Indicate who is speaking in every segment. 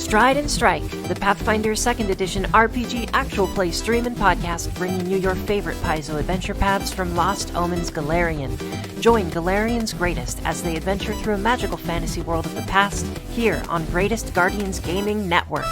Speaker 1: Stride and Strike, the Pathfinder 2nd Edition RPG actual play stream and podcast bringing you your favorite Paizo adventure paths from Lost Omens Galarian. Join Galarian's greatest as they adventure through a magical fantasy world of the past here on Greatest Guardians Gaming Network.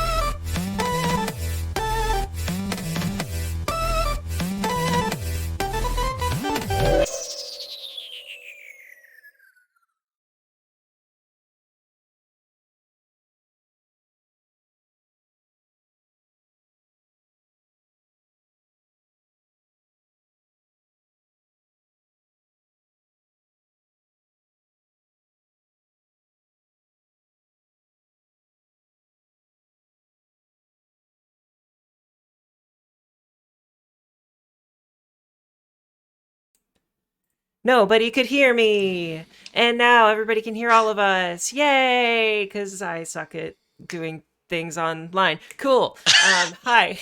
Speaker 1: Nobody could hear me! And now everybody can hear all of us! Yay! Because I suck at doing things online. Cool. Hi.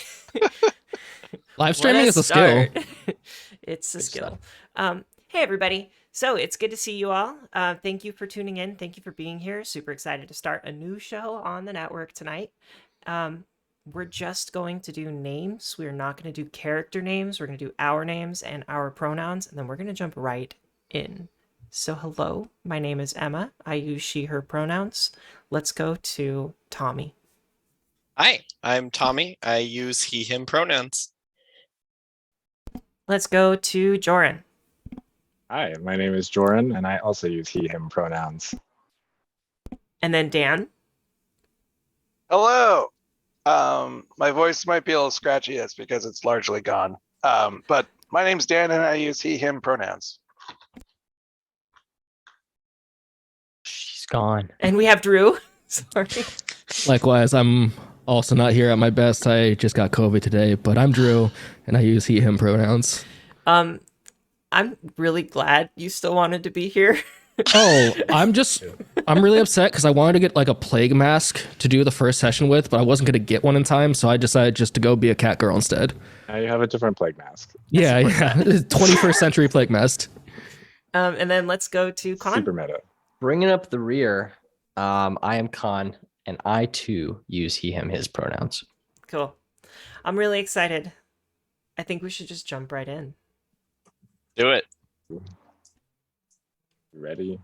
Speaker 2: Live streaming is a skill.
Speaker 1: It's a skill. Hey, everybody. So it's good to see you all. Thank you for tuning in. Thank you for being here. Super excited to start a new show on the network tonight. We're just going to do names. We're not going to do character names. We're going to do our names and our pronouns, and then we're going to jump right in. So hello, my name is Emma. I use she, her pronouns. Let's go to Tommy.
Speaker 3: Hi, I'm Tommy. I use he, him pronouns.
Speaker 1: Let's go to Joran.
Speaker 4: Hi, my name is Joran, and I also use he, him pronouns.
Speaker 1: And then Dan.
Speaker 5: Hello. My voice might be a little scratchy, it's because it's largely gone. But my name's Dan and I use he, him pronouns.
Speaker 6: She's gone.
Speaker 1: And we have Drew. Sorry.
Speaker 2: Likewise, I'm also not here at my best. I just got COVID today, but I'm Drew, and I use he, him pronouns.
Speaker 1: I'm really glad you still wanted to be here.
Speaker 2: Oh, I'm really upset because I wanted to get like a plague mask to do the first session with, but I wasn't going to get one in time, so I decided just to go be a cat girl instead.
Speaker 4: Now you have a different plague mask.
Speaker 2: Yeah. 21st century plague mask.
Speaker 1: And then let's go to Con.
Speaker 4: Super meta.
Speaker 6: Bringing up the rear, I am Con, and I too use he, him, his pronouns.
Speaker 1: Cool. I'm really excited. I think we should just jump right in.
Speaker 3: Do it.
Speaker 4: Ready?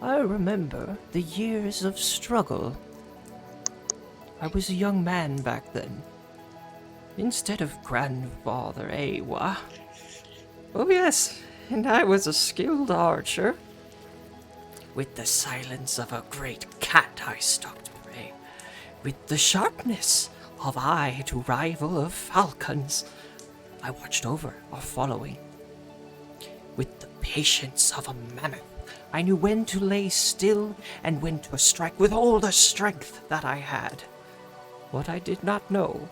Speaker 1: I remember the years of struggle. I was a young man back then. Instead of grandfather Eiwa. Oh yes, and I was a skilled archer. With the silence of a great cat I stalked prey. With the sharpness of eye to rival of falcons, I watched over our following. With the patience of a mammoth, I knew when to lay still and when to strike with all the strength that I had. What I did not know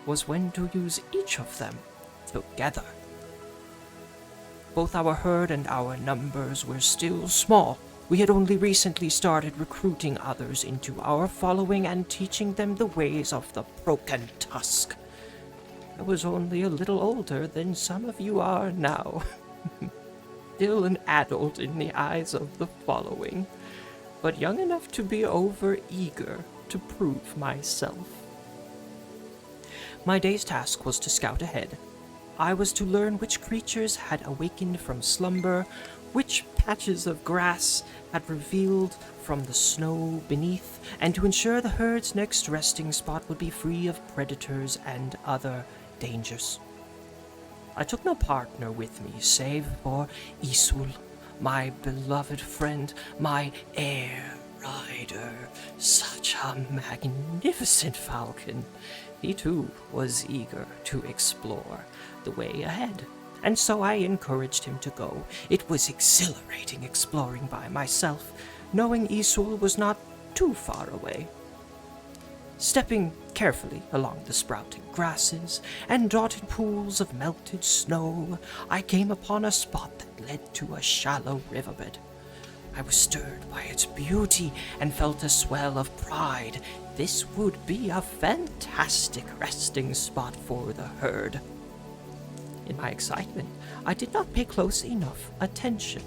Speaker 1: was when to use each of them together. Both our herd and our numbers were still small. We had only recently started recruiting others into our following and teaching them the ways of the broken Tusk. I was only a little older than some of you are now. Still an adult in the eyes of the following, but young enough to be over-eager to prove myself. My day's task was to scout ahead. I was to learn which creatures had awakened from slumber, which patches of grass had revealed from the snow beneath, and to ensure the herd's next resting spot would be free of predators and other dangers. I took no partner with me save for Isul, my beloved friend, my air rider, such a magnificent falcon. He too was eager to explore the way ahead, and so I encouraged him to go. It was exhilarating exploring by myself, knowing Isul was not too far away. Stepping carefully along the sprouting grasses and dotted pools of melted snow, I came upon a spot that led to a shallow riverbed. I was stirred by its beauty and felt a swell of pride. This would be a fantastic resting spot for the herd. In my excitement, I did not pay close enough attention,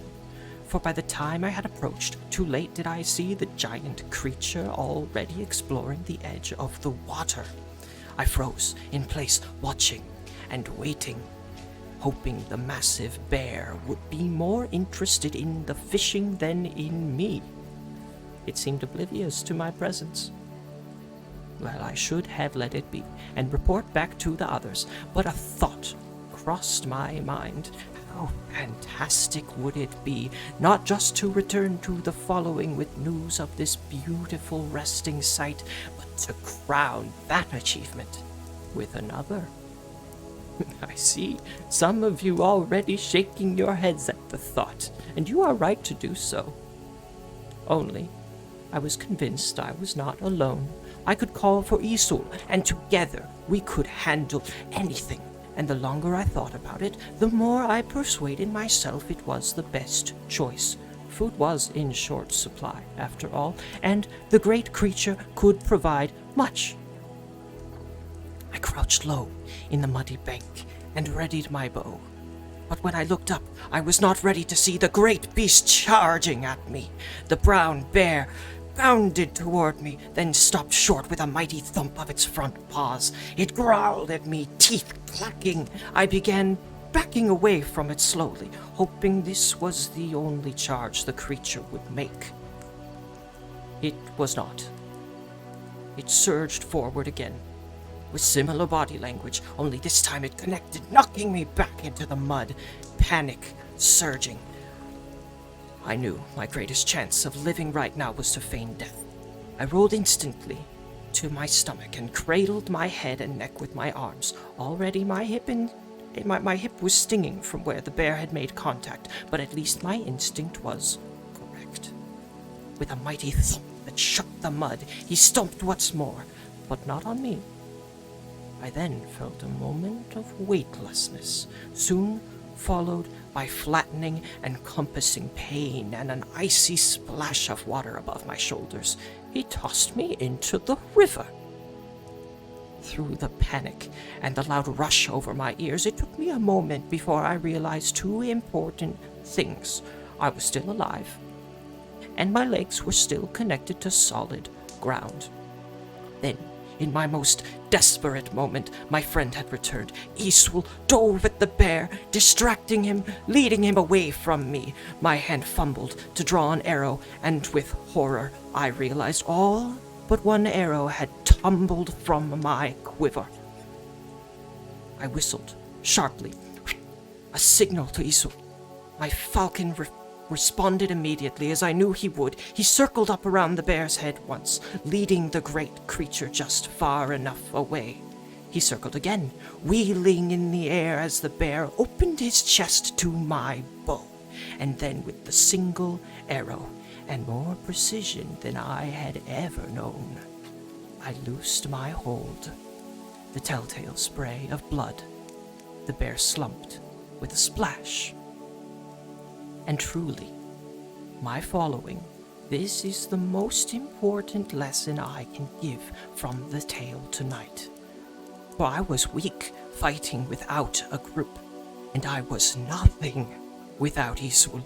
Speaker 1: for by the time I had approached, too late did I see the giant creature already exploring the edge of the water. I froze in place, watching and waiting, hoping the massive bear would be more interested in the fishing than in me. It seemed oblivious to my presence. Well, I should have let it be and report back to the others, but a thought crossed my mind. How fantastic would it be not just to return to the following with news of this beautiful resting site, but to crown that achievement with another. I see some of you already shaking your heads at the thought, and you are right to do so. Only, I was convinced I was not alone. I could call for Isul, and together we could handle anything. And the longer I thought about it, the more I persuaded myself it was the best choice. Food was in short supply, after all, and the great creature could provide much. I crouched low in the muddy bank and readied my bow. But when I looked up, I was not ready to see the great beast charging at me. The brown bear bounded toward me, then stopped short with a mighty thump of its front paws. It growled at me, teeth clacking. I began backing away from it slowly, hoping this was the only charge the creature would make. It was not. It surged forward again, with similar body language, only this time it connected, knocking me back into the mud, panic surging. I knew my greatest chance of living right now was to feign death. I rolled instantly to my stomach and cradled my head and neck with my arms. Already my hip was stinging from where the bear had made contact, but at least my instinct was correct. With a mighty thump that shook the mud, he stomped once more, but not on me. I then felt a moment of weightlessness, soon followed by flattening, encompassing pain and an icy splash of water above my shoulders. He tossed me into the river. Through the panic and the loud rush over my ears, it took me a moment before I realized two important things. I was still alive, and my legs were still connected to solid ground. Then, in my most desperate moment, my friend had returned. Isul dove at the bear, distracting him, leading him away from me. My hand fumbled to draw an arrow, and with horror, I realized all but one arrow had tumbled from my quiver. I whistled sharply, a signal to Isul. My falcon responded immediately, as I knew he would. He circled up around the bear's head once, leading the great creature just far enough away. He circled again, wheeling in the air as the bear opened his chest to my bow, and then with the single arrow, and more precision than I had ever known, I loosed my hold. The telltale spray of blood. The bear slumped with a splash. And truly, my following, this is the most important lesson I can give from the tale tonight. For I was weak fighting without a group, and I was nothing without Isul.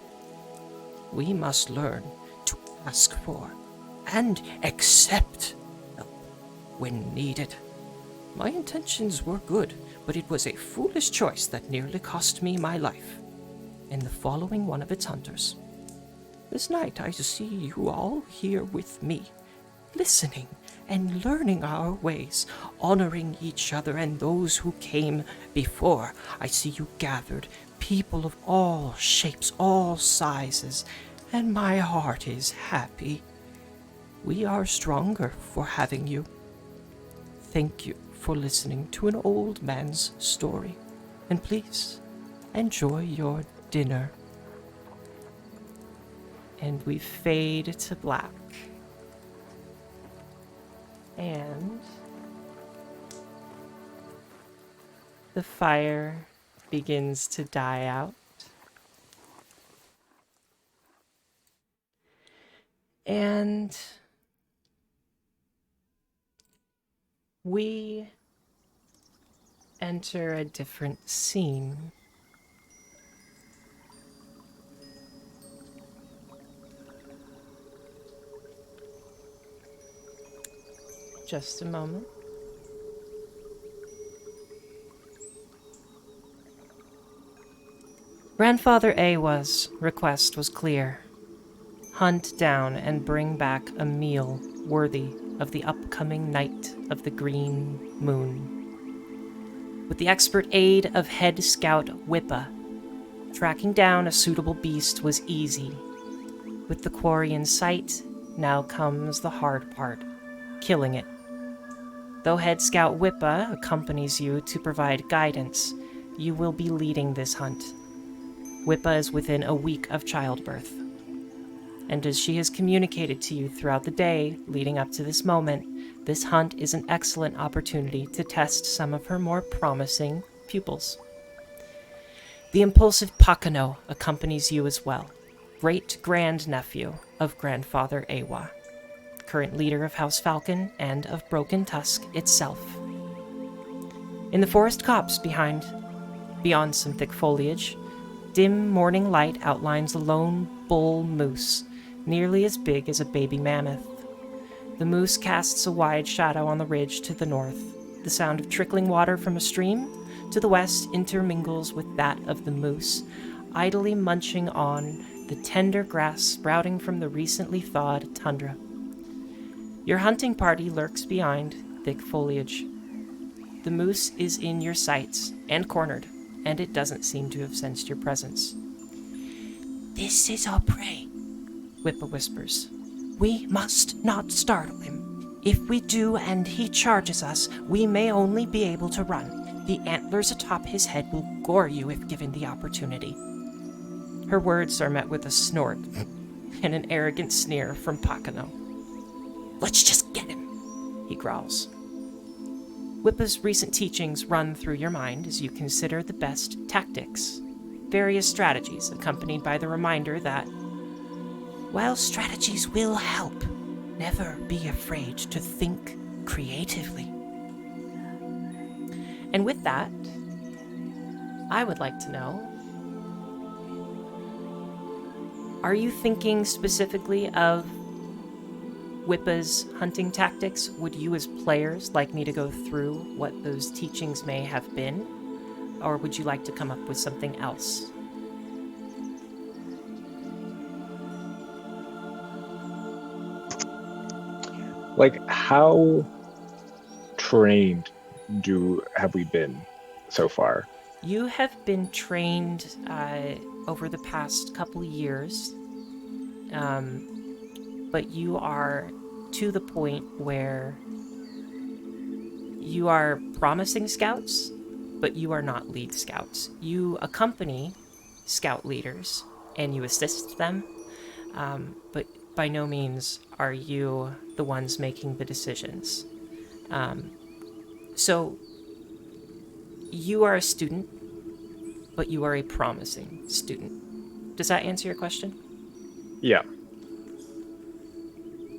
Speaker 1: We must learn to ask for and accept help when needed. My intentions were good, but it was a foolish choice that nearly cost me my life, and the following one of its hunters. This night I see you all here with me, listening and learning our ways, honoring each other and those who came before. I see you gathered, people of all shapes, all sizes, and my heart is happy. We are stronger for having you. Thank you for listening to an old man's story, and please enjoy your dinner. And we fade to black. And the fire begins to die out. And we enter a different scene. Just a moment. Grandfather Eiwa's request was clear. Hunt down and bring back a meal worthy of the upcoming night of the green moon. With the expert aid of head scout Wipa, tracking down a suitable beast was easy. With the quarry in sight, now comes the hard part, killing it. Though head scout Wipa accompanies you to provide guidance, you will be leading this hunt. Wipa is within a week of childbirth. And as she has communicated to you throughout the day leading up to this moment, this hunt is an excellent opportunity to test some of her more promising pupils. The impulsive Pakano accompanies you as well, great-grandnephew of Grandfather Eiwa, current leader of House Falcon and of Broken Tusk itself. In the forest copse beyond some thick foliage, dim morning light outlines a lone bull moose, nearly as big as a baby mammoth. The moose casts a wide shadow on the ridge to the north. The sound of trickling water from a stream to the west intermingles with that of the moose, idly munching on the tender grass sprouting from the recently thawed tundra. Your hunting party lurks behind thick foliage. The moose is in your sights and cornered, and it doesn't seem to have sensed your presence.
Speaker 7: "This is our prey,"
Speaker 1: Wipa whispers.
Speaker 7: "We must not startle him. If we do and he charges us, we may only be able to run. The antlers atop his head will gore you if given the opportunity."
Speaker 1: Her words are met with a snort and an arrogant sneer from Pakano.
Speaker 7: "Let's just get him,"
Speaker 1: he growls. Wipa's recent teachings run through your mind as you consider the best tactics, various strategies accompanied by the reminder that,
Speaker 7: while strategies will help, never be afraid to think creatively.
Speaker 1: And with that, I would like to know, are you thinking specifically of Wipa's hunting tactics? Would you as players like me to go through what those teachings may have been? Or would you like to come up with something else?
Speaker 4: Like, how trained have we been so far?
Speaker 1: You have been trained over the past couple years, but you are to the point where you are promising scouts, but you are not lead scouts. You accompany scout leaders and you assist them, but by no means are you the ones making the decisions. So you are a student, but you are a promising student. Does that answer your question?
Speaker 4: Yeah.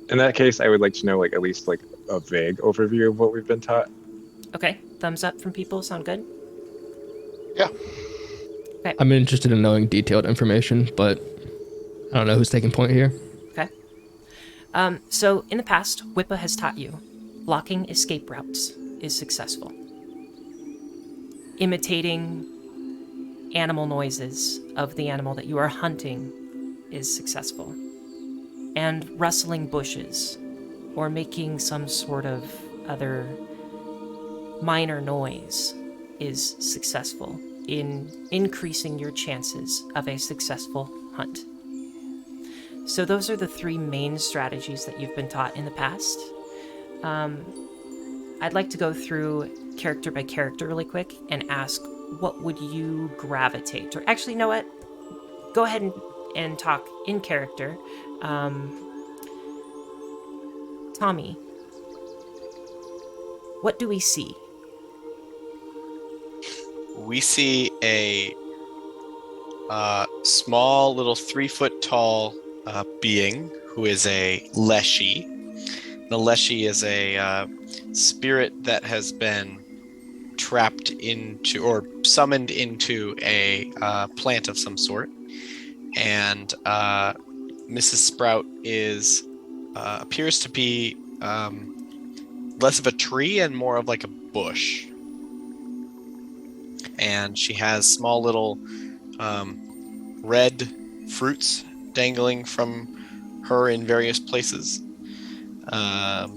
Speaker 4: In that case, I would like to know, like, at least like a vague overview of what we've been taught.
Speaker 1: Okay, thumbs up from people. Sound good?
Speaker 5: Yeah.
Speaker 2: I'm interested in knowing detailed information, but I don't know who's taking point here.
Speaker 1: Okay. So in the past, Wipa has taught you blocking escape routes is successful. Imitating animal noises of the animal that you are hunting is successful. And rustling bushes or making some sort of other minor noise is successful in increasing your chances of a successful hunt. So those are the three main strategies that you've been taught in the past. I'd like to go through character by character really quick and ask, what would you gravitate? Or actually, you know what? Go ahead and talk in character. Tommy, what do we see?
Speaker 3: We see a small little 3-foot tall being who is a Leshy. The Leshy is a spirit that has been trapped into or summoned into a plant of some sort. And Mrs. Sprout is appears to be less of a tree and more of like a bush. And she has small little red fruits dangling from her in various places. Yeah.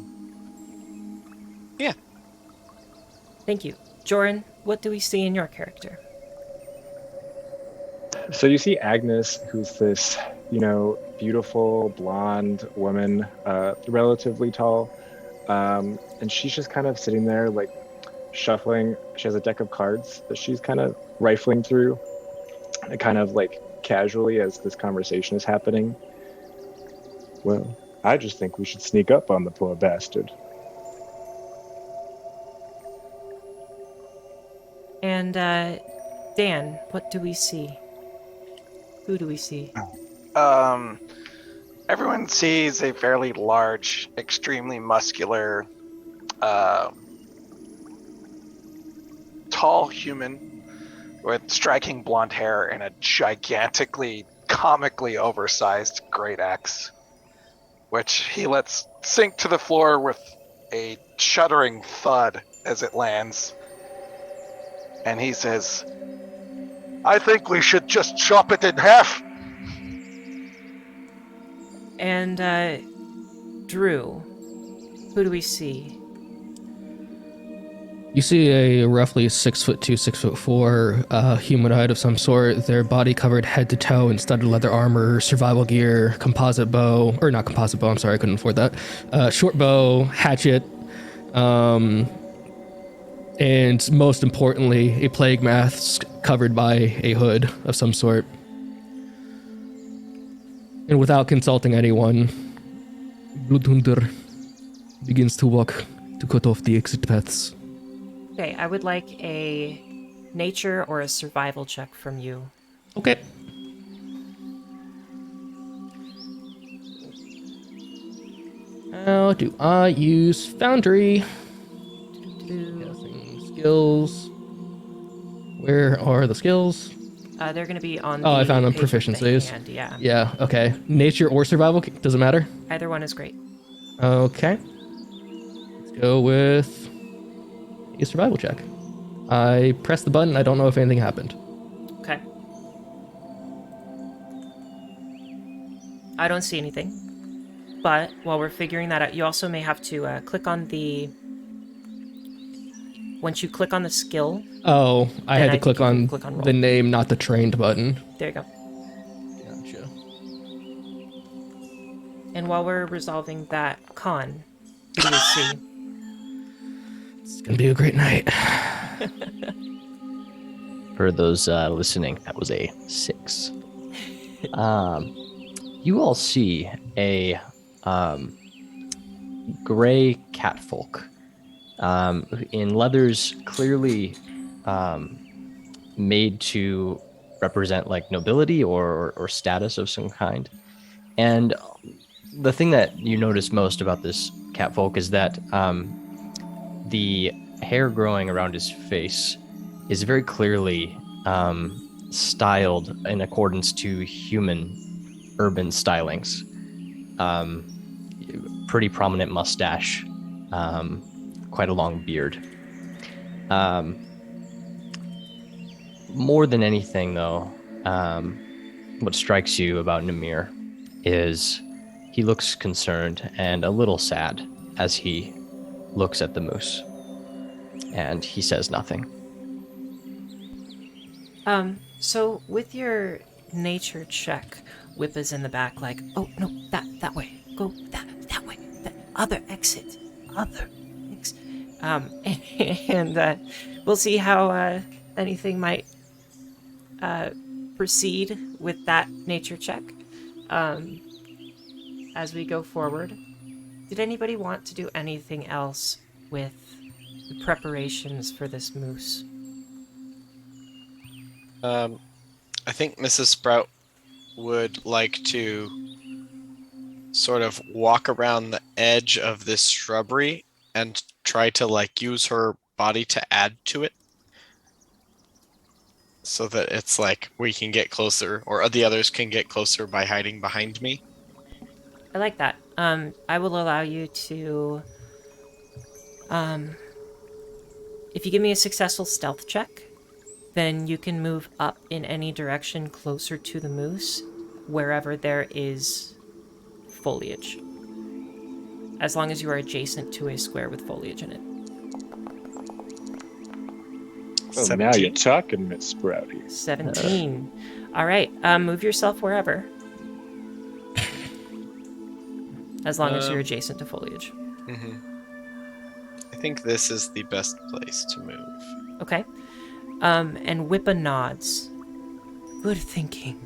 Speaker 7: Thank you. Joran, what do we see in your character?
Speaker 4: So you see Agnes, who's this, beautiful blonde woman, relatively tall, and she's just kind of sitting there, like shuffling. She has a deck of cards that she's kind of rifling through, kind of like casually as this conversation is happening. Well, I just think we should sneak up on the poor bastard.
Speaker 7: And Dan, what do we see? Who do we see?
Speaker 5: Everyone sees a fairly large, extremely muscular, tall human with striking blonde hair and a gigantically, comically oversized great axe, which he lets sink to the floor with a shuddering thud as it lands. And he says, "I think we should just chop it in half."
Speaker 7: And Drew, who do we see?
Speaker 2: You see a roughly 6'2", 6'4" humanoid of some sort. Their body covered head to toe in studded leather armor, survival gear, composite bow, or not composite bow. I'm sorry, I couldn't afford that. Short bow, hatchet, and most importantly, a plague mask covered by a hood of some sort. And without consulting anyone, Bloodhunter begins to walk to cut off the exit paths.
Speaker 7: Okay, I would like a nature or a survival check from you.
Speaker 2: Okay. How do I use Foundry? Guessing skills. Where are the skills?
Speaker 7: They're going to be on
Speaker 2: Oh,
Speaker 7: the
Speaker 2: I found them
Speaker 7: page with the
Speaker 2: proficiencies.
Speaker 7: hand, yeah.
Speaker 2: Yeah, okay. Nature or survival? Doesn't matter?
Speaker 7: Either one is great.
Speaker 2: Okay. Let's go with a survival check. I pressed the button. I don't know if anything happened.
Speaker 7: Okay. I don't see anything. But while we're figuring that out, you also may have to click on the... Once you click on the skill...
Speaker 2: Oh, I had to
Speaker 7: think
Speaker 2: click
Speaker 7: you can
Speaker 2: on
Speaker 7: click on roll.
Speaker 2: the name, not the trained button.
Speaker 7: There you go.
Speaker 2: Gotcha.
Speaker 7: And while we're resolving that, Con, who do we see?
Speaker 2: It's gonna be a great night.
Speaker 6: For those listening, that was a 6. You all see a gray catfolk in leathers clearly made to represent like nobility or status of some kind. And the thing that you notice most about this catfolk is that the hair growing around his face is very clearly styled in accordance to human urban stylings. Pretty prominent mustache, quite a long beard. More than anything, though, what strikes you about Namir is he looks concerned and a little sad as he looks at the moose, and he says nothing.
Speaker 7: So with your nature check, Wipa's in the back like, oh, no, that way. Go that way. That other exit. And we'll see how anything might proceed with that nature check as we go forward. Did anybody want to do anything else with the preparations for this moose?
Speaker 3: I think Mrs. Sprout would like to sort of walk around the edge of this shrubbery and try to like use her body to add to it, so that it's like we can get closer, or the others can get closer by hiding behind me.
Speaker 7: I like that. I will allow you to. If you give me a successful stealth check, then you can move up in any direction closer to the moose, wherever there is foliage. As long as you are adjacent to a square with foliage in it.
Speaker 4: Oh, now you're talking, Miss Sprouty.
Speaker 7: 17. All right, move yourself wherever. As long as you're adjacent to foliage.
Speaker 3: I think this is the best place to move.
Speaker 7: Okay. And Wipa nods. Good thinking.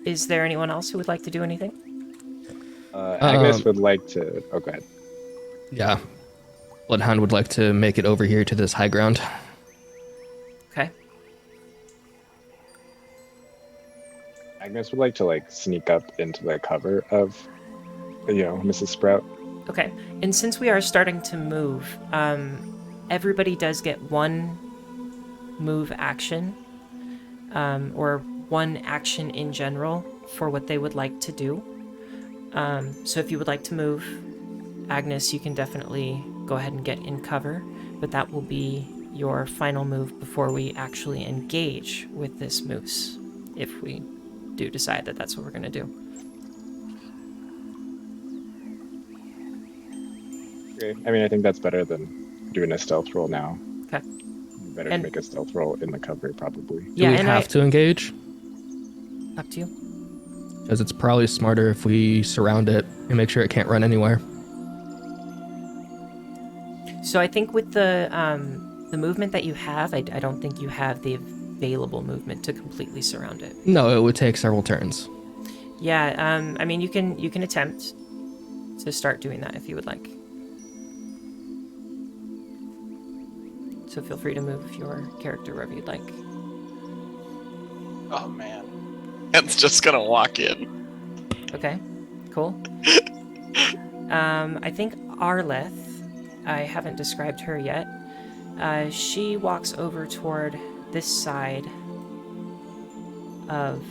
Speaker 7: Is there anyone else who would like to do anything?
Speaker 4: Agnes would like to... Oh, go ahead.
Speaker 2: Yeah. Bloodhound would like to make it over here to this high ground.
Speaker 7: Okay.
Speaker 4: Agnes would like to, like, sneak up into the cover of, Mrs. Sprout.
Speaker 7: Okay. And since we are starting to move, everybody does get one move action, or one action in general for what they would like to do. So if you would like to move, Agnes, you can definitely go ahead and get in cover, but that will be your final move before we actually engage with this moose, if we do decide that that's what we're going to do.
Speaker 4: Okay. I mean, I think that's better than doing a stealth roll now.
Speaker 7: Okay.
Speaker 4: Better
Speaker 7: And-
Speaker 4: to make a stealth roll in the cover, probably.
Speaker 2: Do we have to engage?
Speaker 7: Up to you.
Speaker 2: Because it's probably smarter if we surround it and make sure it can't run anywhere.
Speaker 7: So I think with the movement that you have, I don't think you have the available movement to completely surround it.
Speaker 2: No, it would take several turns.
Speaker 7: Yeah, I mean, you can attempt to start doing that if you would like. So feel free to move your character wherever you'd like.
Speaker 5: Oh man.
Speaker 3: It's just gonna walk in.
Speaker 7: Okay, cool. I think Arleth, I haven't described her yet. She walks over toward this side of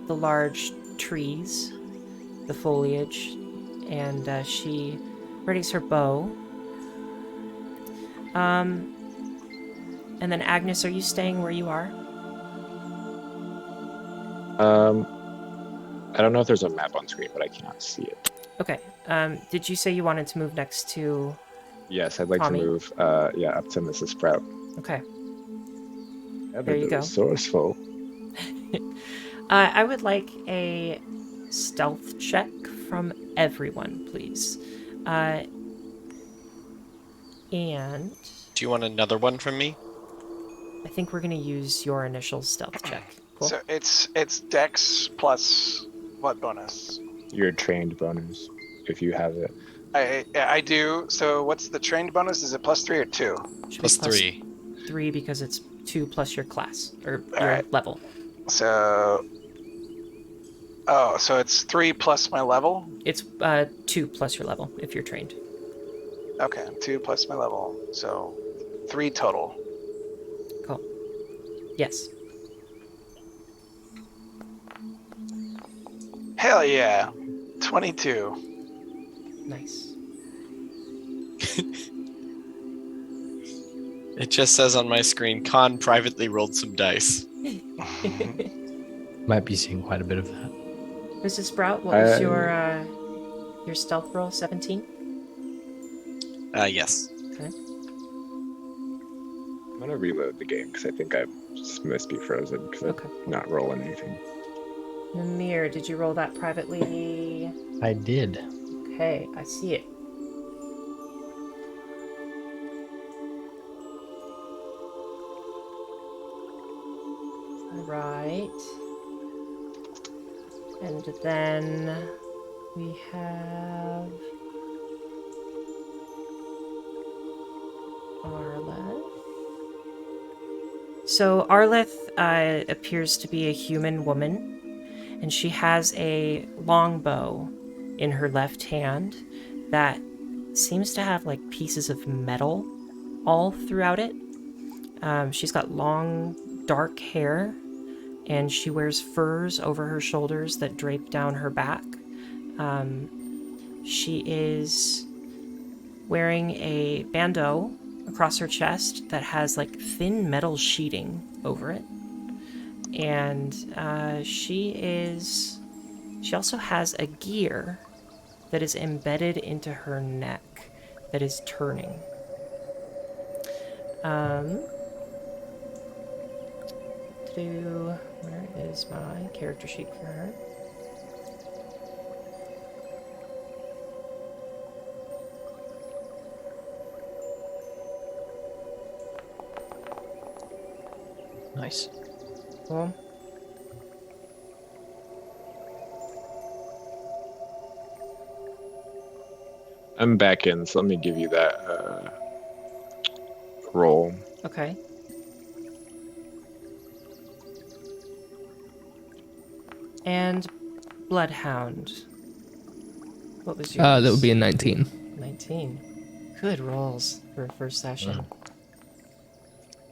Speaker 7: the large trees, the foliage, and she readies her bow. And then Agnes, are you staying where you are?
Speaker 4: I don't know if there's a map on screen, but I cannot see it.
Speaker 7: Okay. Did you say you wanted to move next to...
Speaker 4: Yes, I'd like
Speaker 7: Tommy?
Speaker 4: to move, up to Mrs. Sprout.
Speaker 7: Okay.
Speaker 4: Ever
Speaker 7: you go.
Speaker 4: resourceful.
Speaker 7: I would like a stealth check from everyone, please. And...
Speaker 3: Do you want another one from me?
Speaker 7: I think we're going to use your initial stealth check. Cool.
Speaker 5: So it's Dex plus what bonus?
Speaker 4: Your trained bonus, if you have it.
Speaker 5: I do. So what's the trained bonus? Is it plus 3 or 2?
Speaker 7: Should be
Speaker 3: Plus 3.
Speaker 7: 3 because it's 2 plus your class, or your
Speaker 5: Alright.
Speaker 7: level.
Speaker 5: So so it's 3 plus my level?
Speaker 7: It's 2 plus your level if you're trained.
Speaker 5: Okay, 2 plus my level. So 3 total.
Speaker 7: Cool. Yes.
Speaker 5: Hell yeah. 22.
Speaker 7: Nice.
Speaker 3: It just says on my screen, Khan privately rolled some dice.
Speaker 6: Might be seeing quite a bit of that.
Speaker 7: Mrs. Sprout, what was your stealth roll? 17?
Speaker 3: Yes.
Speaker 7: Okay.
Speaker 4: I'm gonna reload the game because I think I just must be frozen because
Speaker 7: Okay.
Speaker 4: I'm not rolling anything.
Speaker 7: Mimir, did you roll that privately?
Speaker 6: I did.
Speaker 7: Okay, I see it. Right. And then we have Arla. So Arleth appears to be a human woman, and she has a longbow in her left hand that seems to have like pieces of metal all throughout it. She's got long, dark hair, and she wears furs over her shoulders that drape down her back. She is wearing a bandeau across her chest that has like thin metal sheeting over it. And she also has a gear that is embedded into her neck that is turning. Where is my character sheet for her?
Speaker 6: Nice.
Speaker 7: Cool.
Speaker 4: I'm back in, so let me give you that roll.
Speaker 7: Okay. And Bloodhound. What was yours?
Speaker 2: That would be a 19.
Speaker 7: 19. Good rolls for a first session.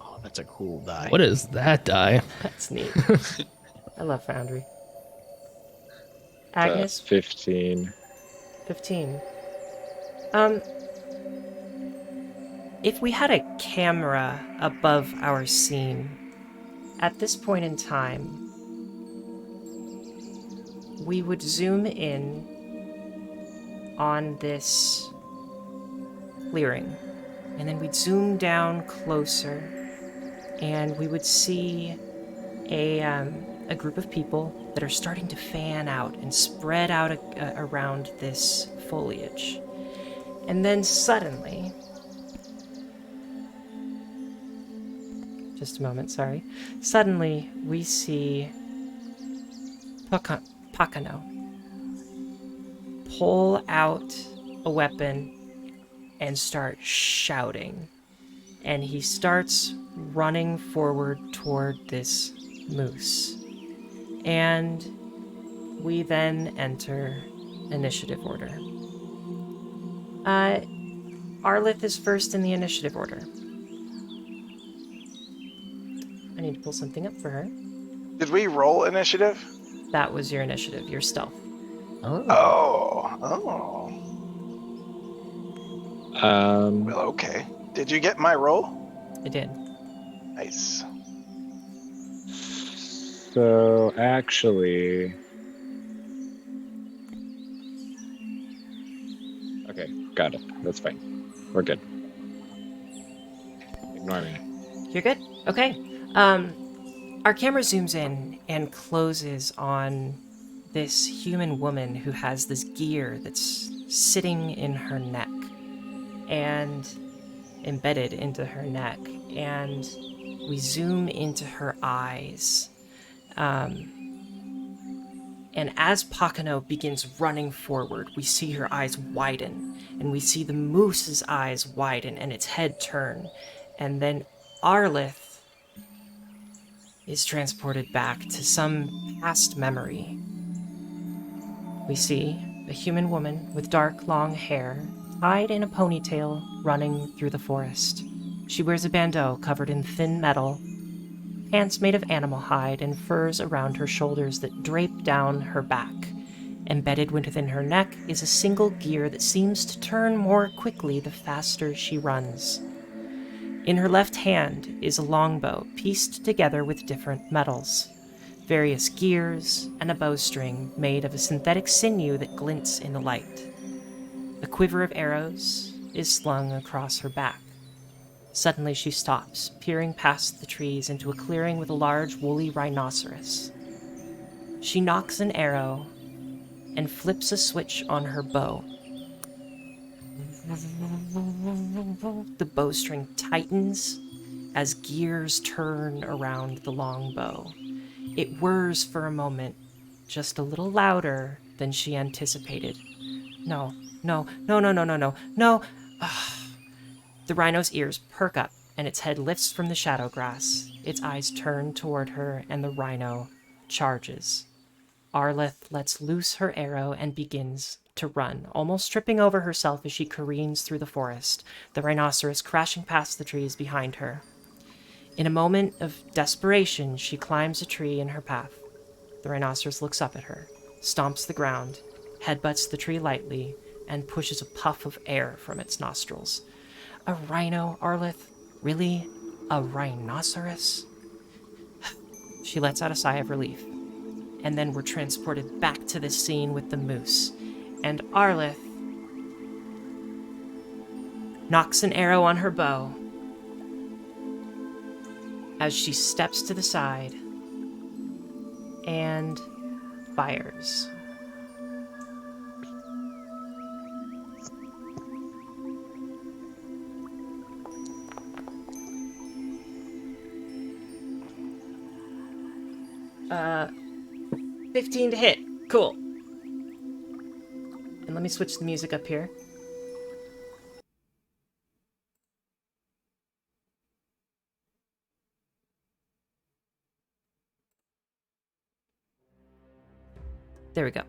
Speaker 6: Oh, that's a cool die.
Speaker 2: What is that die?
Speaker 7: That's neat. I love Foundry. Agnes?
Speaker 4: 15.
Speaker 7: 15. If we had a camera above our scene, at this point in time, we would zoom in on this clearing, and then we'd zoom down closer, and we would see a group of people that are starting to fan out and spread out around this foliage. And then suddenly, just a moment, sorry. Suddenly, we see Pakano pull out a weapon and start shouting. And he starts running forward toward this moose. And we then enter initiative order. Arleth is first in the initiative order. I need to pull something up for her.
Speaker 5: Did we roll initiative?
Speaker 7: That was your initiative, your stealth.
Speaker 5: Oh. Well, okay. Did you get my roll?
Speaker 7: I did.
Speaker 5: Nice.
Speaker 4: So actually, okay, got it. That's fine. We're good. Ignore me.
Speaker 7: You're good? Okay. Our camera zooms in and closes on this human woman who has this gear that's sitting in her neck and embedded into her neck. And we zoom into her eyes. And as Pakano begins running forward, we see her eyes widen, and we see the moose's eyes widen and its head turn. And then Arleth is transported back to some past memory. We see a human woman with dark, long hair, tied in a ponytail, running through the forest. She wears a bandeau covered in thin metal, pants made of animal hide, and furs around her shoulders that drape down her back. Embedded within her neck is a single gear that seems to turn more quickly the faster she runs. In her left hand is a longbow pieced together with different metals, various gears, and a bowstring made of a synthetic sinew that glints in the light. A quiver of arrows is slung across her back. Suddenly she stops, peering past the trees into a clearing with a large woolly rhinoceros. She knocks an arrow and flips a switch on her bow. The bowstring tightens as gears turn around the long bow. It whirs for a moment, just a little louder than she anticipated. No. The rhino's ears perk up and its head lifts from the shadow grass. Its eyes turn toward her, and the rhino charges. Arleth lets loose her arrow and begins to run, almost tripping over herself as she careens through the forest, the rhinoceros crashing past the trees behind her. In a moment of desperation, she climbs a tree in her path. The rhinoceros looks up at her, stomps the ground, headbutts the tree lightly, and pushes a puff of air from its nostrils. A rhino, Arleth? Really? A rhinoceros? She lets out a sigh of relief. And then we're transported back to the scene with the moose. And Arleth knocks an arrow on her bow as she steps to the side and fires. Uh, 15 to hit. Cool. And let me switch the music up here. There we go.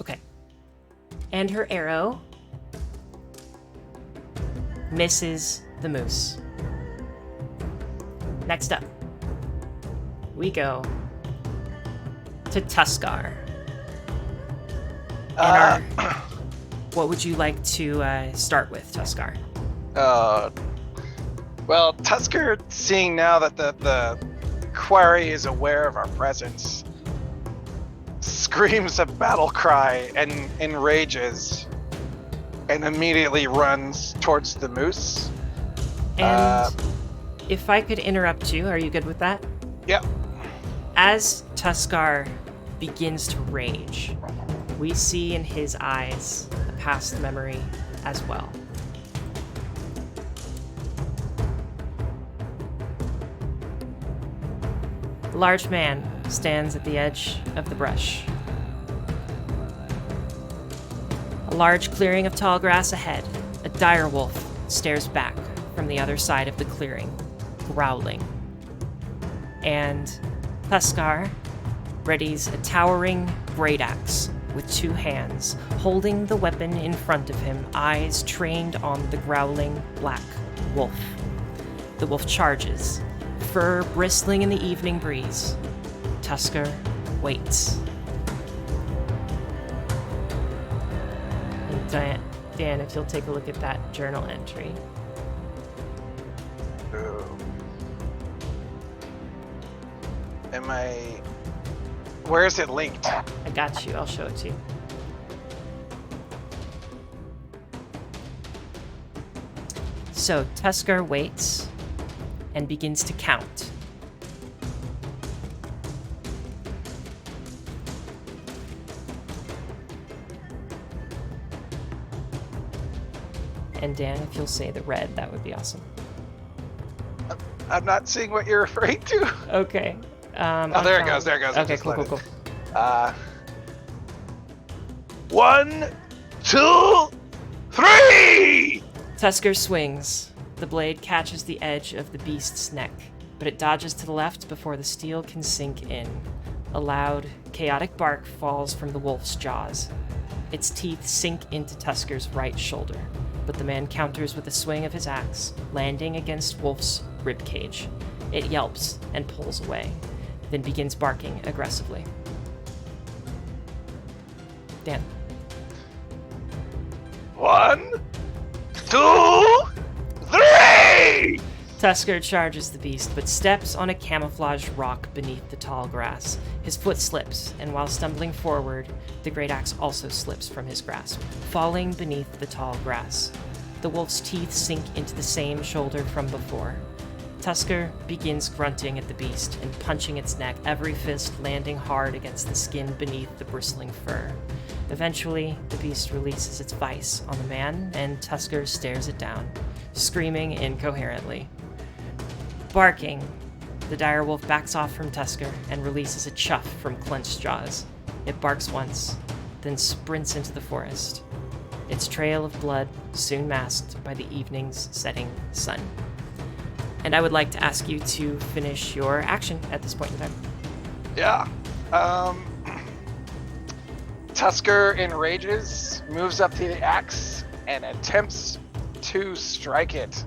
Speaker 7: Okay. And her arrow misses the moose. Next up, we go to Tuskar. What would you like to start with, Tuskar?
Speaker 5: Well, Tusker, seeing now that the quarry is aware of our presence, screams a battle cry and enrages and immediately runs towards the moose.
Speaker 7: And if I could interrupt you, are you good with that?
Speaker 5: Yep.
Speaker 7: As Tuskar begins to rage, we see in his eyes a past memory as well. A large man stands at the edge of the brush. A large clearing of tall grass ahead. A dire wolf stares back from the other side of the clearing, growling. And Tuskar readies a towering great axe with two hands, holding the weapon in front of him, eyes trained on the growling black wolf. The wolf charges, fur bristling in the evening breeze. Tusker waits. And Dan, if you'll take a look at that journal entry.
Speaker 5: Where is it linked?
Speaker 7: I got you. I'll show it to you. So Tusker waits and begins to count. And Dan, if you'll say the red, that would be awesome.
Speaker 5: I'm not seeing what you're referring to.
Speaker 7: Okay.
Speaker 5: There it goes.
Speaker 7: Okay, cool.
Speaker 5: 1, 2, 3!
Speaker 7: Tusker swings. The blade catches the edge of the beast's neck, but it dodges to the left before the steel can sink in. A loud, chaotic bark falls from the wolf's jaws. Its teeth sink into Tusker's right shoulder, but the man counters with a swing of his axe, landing against Wolf's ribcage. It yelps and pulls away, then begins barking aggressively. Dan.
Speaker 5: 1, 2, 3!
Speaker 7: Tusker charges the beast, but steps on a camouflaged rock beneath the tall grass. His foot slips, and while stumbling forward, the great axe also slips from his grasp, falling beneath the tall grass. The wolf's teeth sink into the same shoulder from before. Tusker begins grunting at the beast and punching its neck, every fist landing hard against the skin beneath the bristling fur. Eventually, the beast releases its vise on the man, and Tusker stares it down, screaming incoherently. Barking, the dire wolf backs off from Tusker and releases a chuff from clenched jaws. It barks once, then sprints into the forest, its trail of blood soon masked by the evening's setting sun. And I would like to ask you to finish your action at this point in time.
Speaker 5: Yeah. Tusker enrages, moves up to the axe, and attempts to strike it.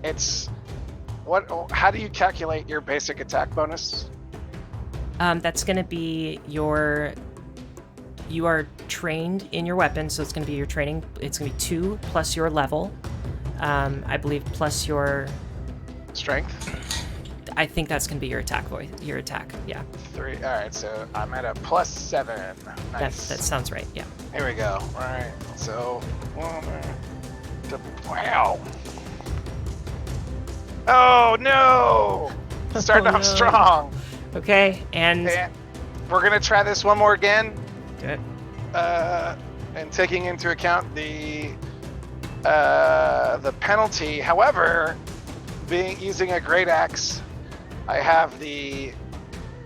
Speaker 5: It's what? How do you calculate your basic attack bonus?
Speaker 7: That's going to be you are trained in your weapon, so it's going to be your training. It's going to be 2 plus your level, I believe, plus your
Speaker 5: Strength.
Speaker 7: I think that's going to be your attack your attack, yeah.
Speaker 5: 3. All right, so I'm at a +7. Nice.
Speaker 7: That sounds right, yeah.
Speaker 5: Here we go. All right, so wow. Oh no! Starting off strong.
Speaker 7: Okay, and
Speaker 5: we're gonna try this one more again.
Speaker 7: Okay.
Speaker 5: And taking into account the penalty. However, using a great axe, I have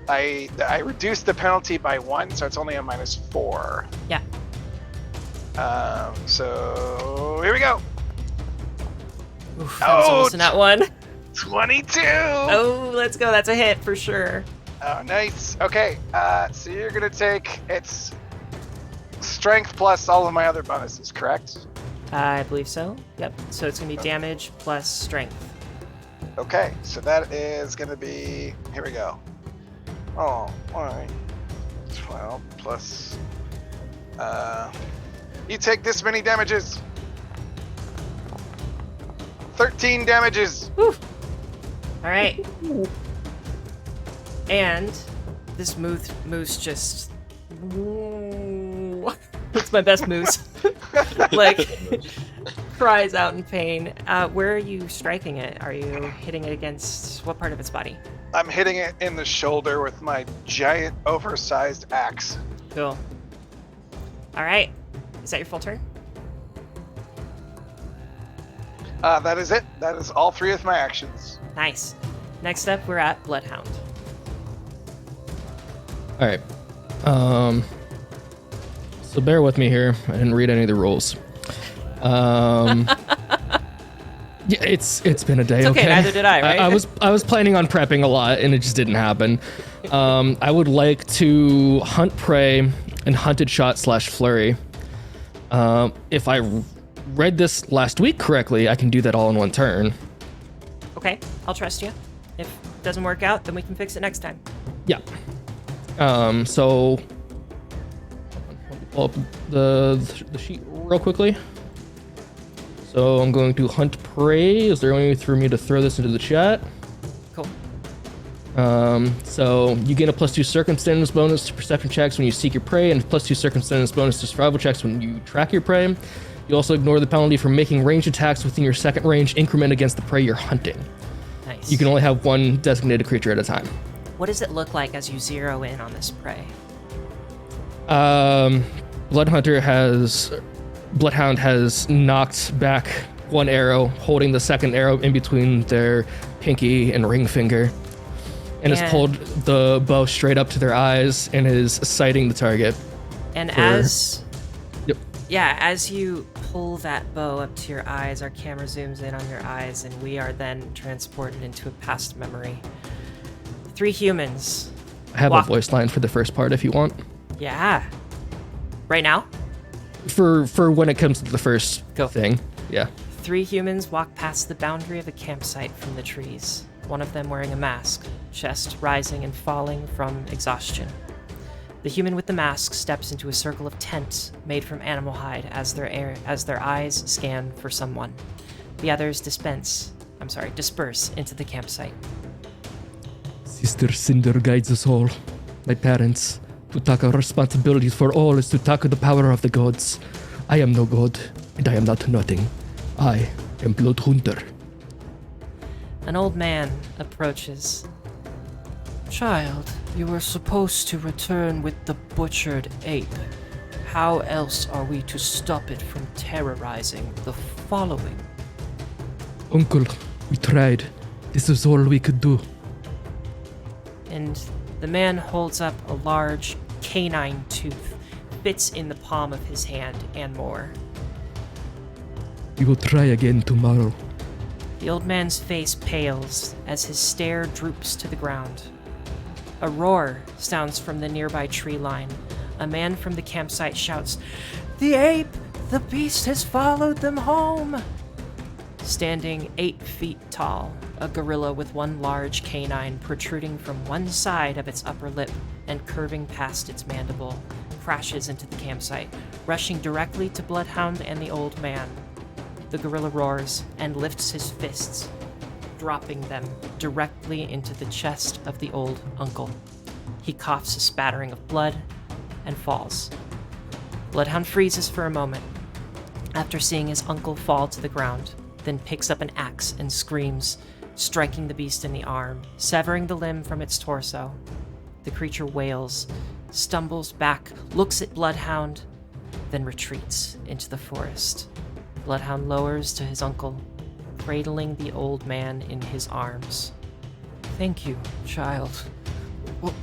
Speaker 5: I reduced the penalty by 1, so it's only a -4.
Speaker 7: Yeah.
Speaker 5: So here we go.
Speaker 7: Oof, that was almost in that one.
Speaker 5: 22.
Speaker 7: Oh, let's go. That's a hit for sure.
Speaker 5: Oh, nice. Okay, so you're gonna take its strength plus all of my other bonuses, correct?
Speaker 7: I believe so. Yep. So it's gonna be damage plus strength.
Speaker 5: Okay, so that is gonna be, here we go. Oh, alright. 12 plus, you take this many damages. 13 damages.
Speaker 7: Woo. All right. And this moose just. It's my best moose. Like, cries out in pain. Where are you striking it? Are you hitting it against what part of its body?
Speaker 5: I'm hitting it in the shoulder with my giant, oversized axe.
Speaker 7: Cool. All right. Is that your full turn?
Speaker 5: That is it. That is all 3 of my actions.
Speaker 7: Nice. Next up, we're at Bloodhound.
Speaker 2: All right. So bear with me here. I didn't read any of the rules. Yeah, it's been a day.
Speaker 7: It's okay, neither did I, right?
Speaker 2: I was planning on prepping a lot, and it just didn't happen. I would like to hunt prey and hunted shot / flurry. If I read this last week correctly, I can do that all in one turn.
Speaker 7: Okay, I'll trust you. If it doesn't work out, then we can fix it next time.
Speaker 2: Yeah. So let me pull up the sheet real quickly. So I'm going to hunt prey. Is there any way for me to throw this into the chat?
Speaker 7: Cool.
Speaker 2: So you gain a +2 circumstance bonus to perception checks when you seek your prey, and +2 circumstance bonus to survival checks when you track your prey. You also ignore the penalty for making ranged attacks within your second range increment against the prey you're hunting.
Speaker 7: Nice.
Speaker 2: You can only have one designated creature at a time.
Speaker 7: What does it look like as you zero in on this prey?
Speaker 2: Bloodhound has knocked back one arrow, holding the second arrow in between their pinky and ring finger, and has pulled the bow straight up to their eyes and is sighting the target.
Speaker 7: And as you pull that bow up to your eyes, our camera zooms in on your eyes, and we are then transported into a past memory. 3 humans.
Speaker 2: I have a voice line for the first part if you want.
Speaker 7: Yeah. Right now?
Speaker 2: For when it comes to the first thing. Yeah.
Speaker 7: 3 humans walk past the boundary of a campsite from the trees. One of them wearing a mask, chest rising and falling from exhaustion. The human with the mask steps into a circle of tents made from animal hide as their eyes scan for someone. The others disperse into the campsite.
Speaker 2: Sister Cinder guides us all. My parents. To take our responsibilities for all is to take the power of the gods. I am no god, and I am not nothing. I am Blood Hunter.
Speaker 7: An old man approaches. Child, you were supposed to return with the butchered ape. How else are we to stop it from terrorizing the following?
Speaker 2: Uncle, we tried. This is all we could do.
Speaker 7: And the man holds up a large canine tooth, fits in the palm of his hand, and more.
Speaker 2: We will try again tomorrow.
Speaker 7: The old man's face pales as his stare droops to the ground. A roar sounds from the nearby tree line. A man from the campsite shouts, "The ape! The beast has followed them home!" Standing 8 feet tall, a gorilla with one large canine protruding from one side of its upper lip and curving past its mandible, crashes into the campsite, rushing directly to Bloodhound and the old man. The gorilla roars and lifts his fists, dropping them directly into the chest of the old uncle. He coughs a spattering of blood and falls. Bloodhound freezes for a moment after seeing his uncle fall to the ground, then picks up an axe and screams, striking the beast in the arm, severing the limb from its torso. The creature wails, stumbles back, looks at Bloodhound, then retreats into the forest. Bloodhound lowers to his uncle, cradling the old man in his arms. "Thank you, child. Well,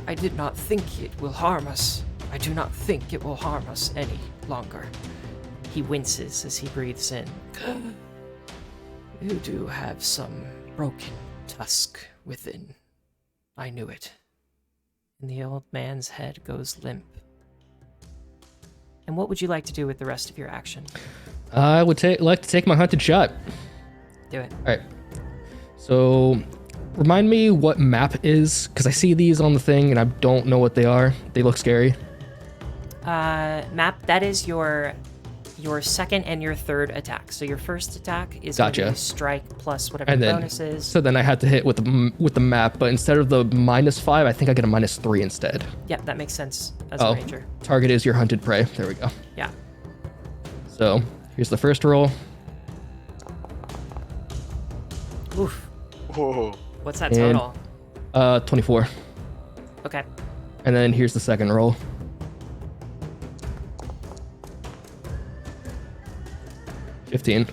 Speaker 7: I did not think it will harm us. I do not think it will harm us any longer." He winces as he breathes in. "You do have some broken tusk within. I knew it." And the old man's head goes limp. And what would you like to do with the rest of your action?
Speaker 2: I would like to take my hunted shot.
Speaker 7: Do it.
Speaker 2: All right. So, remind me what map is, because I see these on the thing and I don't know what they are. They look scary.
Speaker 7: Map, that is your second and your third attack. So your first attack is going to be strike plus whatever
Speaker 2: And
Speaker 7: the
Speaker 2: then,
Speaker 7: bonus is.
Speaker 2: so then I had to hit with the map, but instead of the -5, I think I get a -3 instead.
Speaker 7: Yep, that makes sense as a ranger.
Speaker 2: Target is your hunted prey. There we go.
Speaker 7: Yeah.
Speaker 2: So here's the first roll.
Speaker 7: Oof.
Speaker 3: Whoa.
Speaker 7: What's that
Speaker 2: And-
Speaker 7: total?
Speaker 2: 24.
Speaker 7: Okay.
Speaker 2: And then here's the second roll. 15.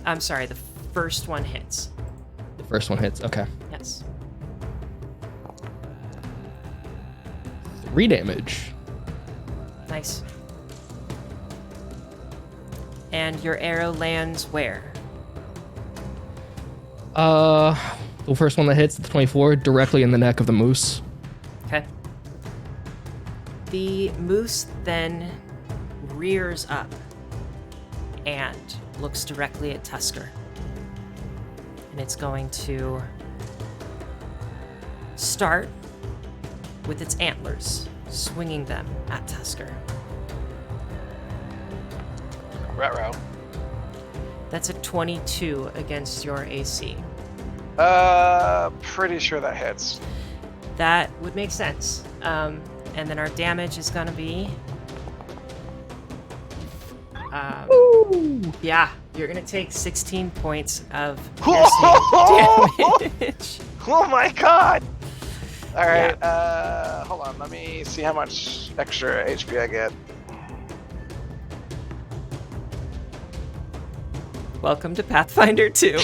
Speaker 7: I'm sorry, the first one hits.
Speaker 2: The first one hits. Okay.
Speaker 7: Yes.
Speaker 2: 3 damage.
Speaker 7: Nice. And your arrow lands where?
Speaker 2: The first one that hits, the 24, directly in the neck of the moose.
Speaker 7: Okay. The moose then rears up and looks directly at Tusker. And it's going to start with its antlers, swinging them at Tusker.
Speaker 5: Ruh-roh.
Speaker 7: That's a 22 against your AC.
Speaker 5: Pretty sure that hits.
Speaker 7: That would make sense. And then our damage is gonna be... yeah, you're gonna take 16 points of piercing damage.
Speaker 5: Oh my god! Alright, hold on, let me see how much extra HP I get.
Speaker 7: Welcome to Pathfinder 2.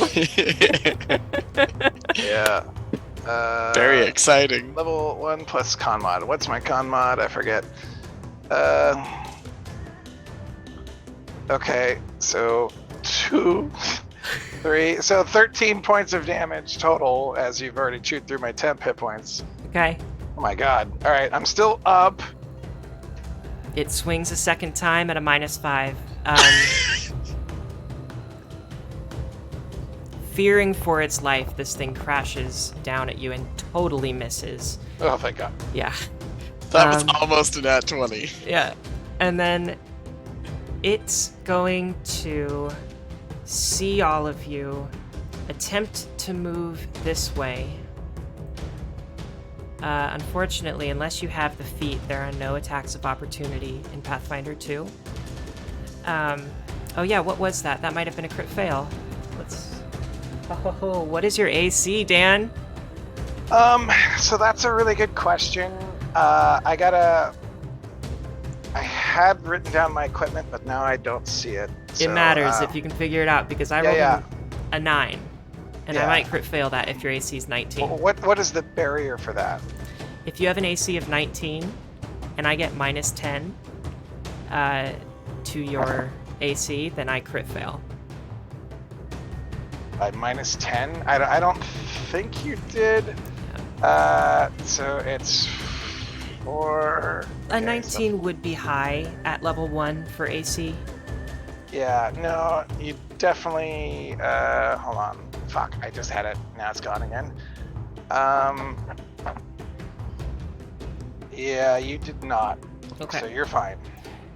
Speaker 5: Yeah.
Speaker 3: Very exciting.
Speaker 5: Level 1 plus con mod. What's my con mod? I forget. Okay, so 2, 3, so 13 points of damage total as you've already chewed through my temp hit points.
Speaker 7: Okay.
Speaker 5: Oh my god. Alright, I'm still up.
Speaker 7: It swings a second time at a -5. Fearing for its life, this thing crashes down at you and totally misses.
Speaker 5: Oh, thank god.
Speaker 7: Yeah.
Speaker 3: That was almost a nat 20.
Speaker 7: Yeah. And then it's going to see all of you, attempt to move this way. Unfortunately, unless you have the feat, there are no attacks of opportunity in Pathfinder 2. Oh yeah, what was that? That might have been a crit fail. Oh, what is your AC, Dan?
Speaker 5: So that's a really good question. I had written down my equipment, but now I don't see it.
Speaker 7: It matters if you can figure it out, because I rolled a 9. And I might crit fail that if your AC is 19.
Speaker 5: What is the barrier for that?
Speaker 7: If you have an AC of 19, and I get -10 to your AC, then I crit fail.
Speaker 5: By minus 10? I don't think you did. So it's 4...
Speaker 7: A 19 would be high at level 1 for AC.
Speaker 5: Yeah, no, you definitely... hold on. Fuck, I just had it. Now it's gone again. Yeah, you did not.
Speaker 7: Okay.
Speaker 5: So you're fine.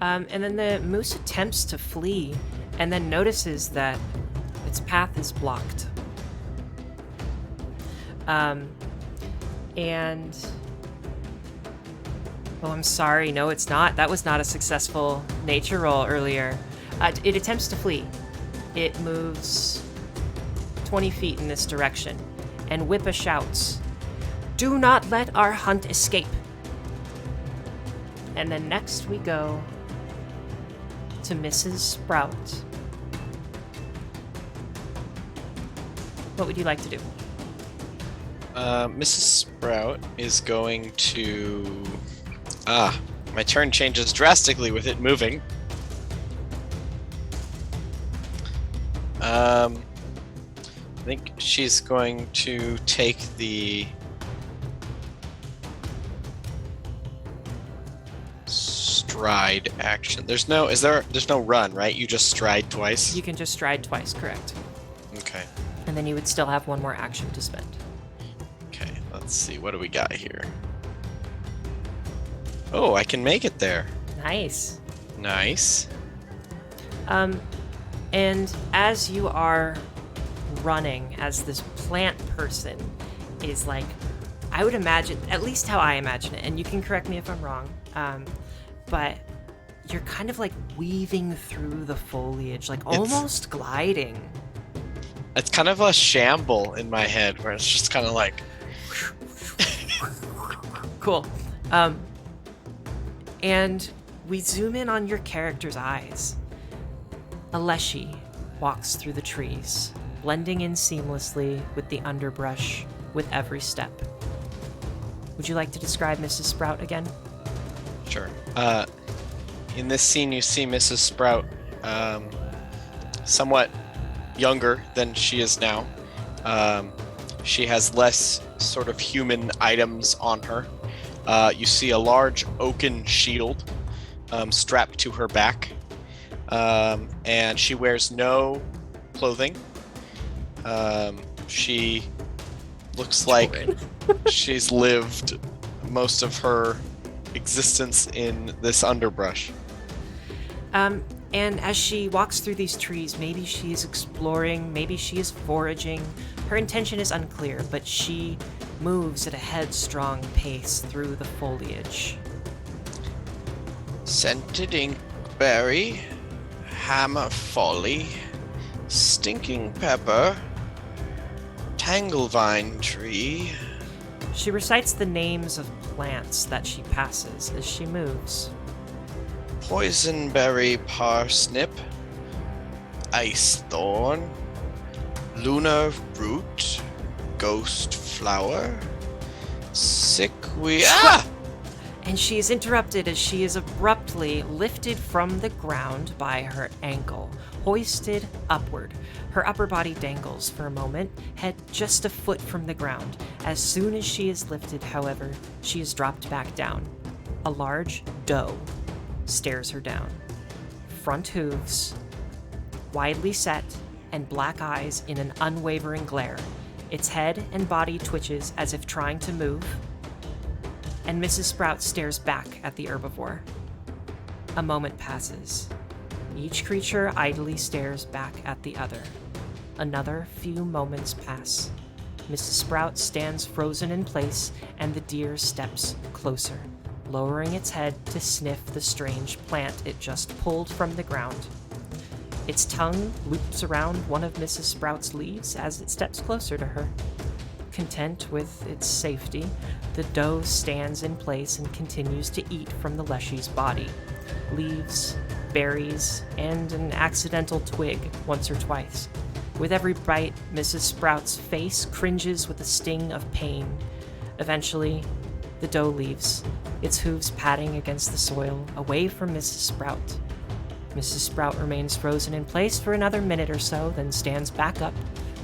Speaker 7: And then the moose attempts to flee and then notices that its path is blocked. And... Oh, I'm sorry. No, it's not. That was not a successful nature roll earlier. It attempts to flee. It moves 20 feet in this direction. And Wipa shouts, "Do not let our hunt escape." And then next we go to Mrs. Sprout. What would you like to do?
Speaker 3: Mrs. Sprout is going to... my turn changes drastically with it moving. I think she's going to take the stride action. There's no run, right? You just stride twice?
Speaker 7: You can just stride twice, correct?
Speaker 3: Okay.
Speaker 7: And then you would still have one more action to spend.
Speaker 3: Okay, let's see. What do we got here? Oh, I can make it there.
Speaker 7: Nice.
Speaker 3: Nice.
Speaker 7: And as you are running, as this plant person is like, I would imagine, at least how I imagine it, and you can correct me if I'm wrong, but you're kind of like weaving through the foliage, like almost gliding.
Speaker 3: It's kind of a shamble in my head where it's just kind of like...
Speaker 7: Cool. And we zoom in on your character's eyes. Aleshi walks through the trees, blending in seamlessly with the underbrush with every step. Would you like to describe Mrs. Sprout again?
Speaker 3: Sure. In this scene, you see Mrs. Sprout somewhat younger than she is now. She has less sort of human items on her. You see a large oaken shield strapped to her back. And she wears no clothing. She looks like she's lived most of her existence in this underbrush.
Speaker 7: And as she walks through these trees, maybe she is exploring, maybe she is foraging. Her intention is unclear, but she moves at a headstrong pace through the foliage.
Speaker 3: Scented inkberry, hammer folly, stinking pepper, tanglevine tree.
Speaker 7: She recites the names of plants that she passes as she moves.
Speaker 3: Poisonberry parsnip, ice thorn, lunar root, ghost flower, sickweed.
Speaker 7: And she is interrupted as she is abruptly lifted from the ground by her ankle, hoisted upward. Her upper body dangles for a moment, head just a foot from the ground. As soon as she is lifted, however, she is dropped back down. A large doe stares her down. Front hooves, widely set, and black eyes in an unwavering glare. Its head and body twitches as if trying to move, and Mrs. Sprout stares back at the herbivore. A moment passes. Each creature idly stares back at the other. Another few moments pass. Mrs. Sprout stands frozen in place, and the deer steps closer, lowering its head to sniff the strange plant it just pulled from the ground. Its tongue loops around one of Mrs. Sprout's leaves as it steps closer to her. Content with its safety, the doe stands in place and continues to eat from the Leshy's body. Leaves, berries, and an accidental twig once or twice. With every bite, Mrs. Sprout's face cringes with a sting of pain. Eventually, the doe leaves, its hooves patting against the soil, away from Mrs. Sprout. Mrs. Sprout remains frozen in place for another minute or so, then stands back up,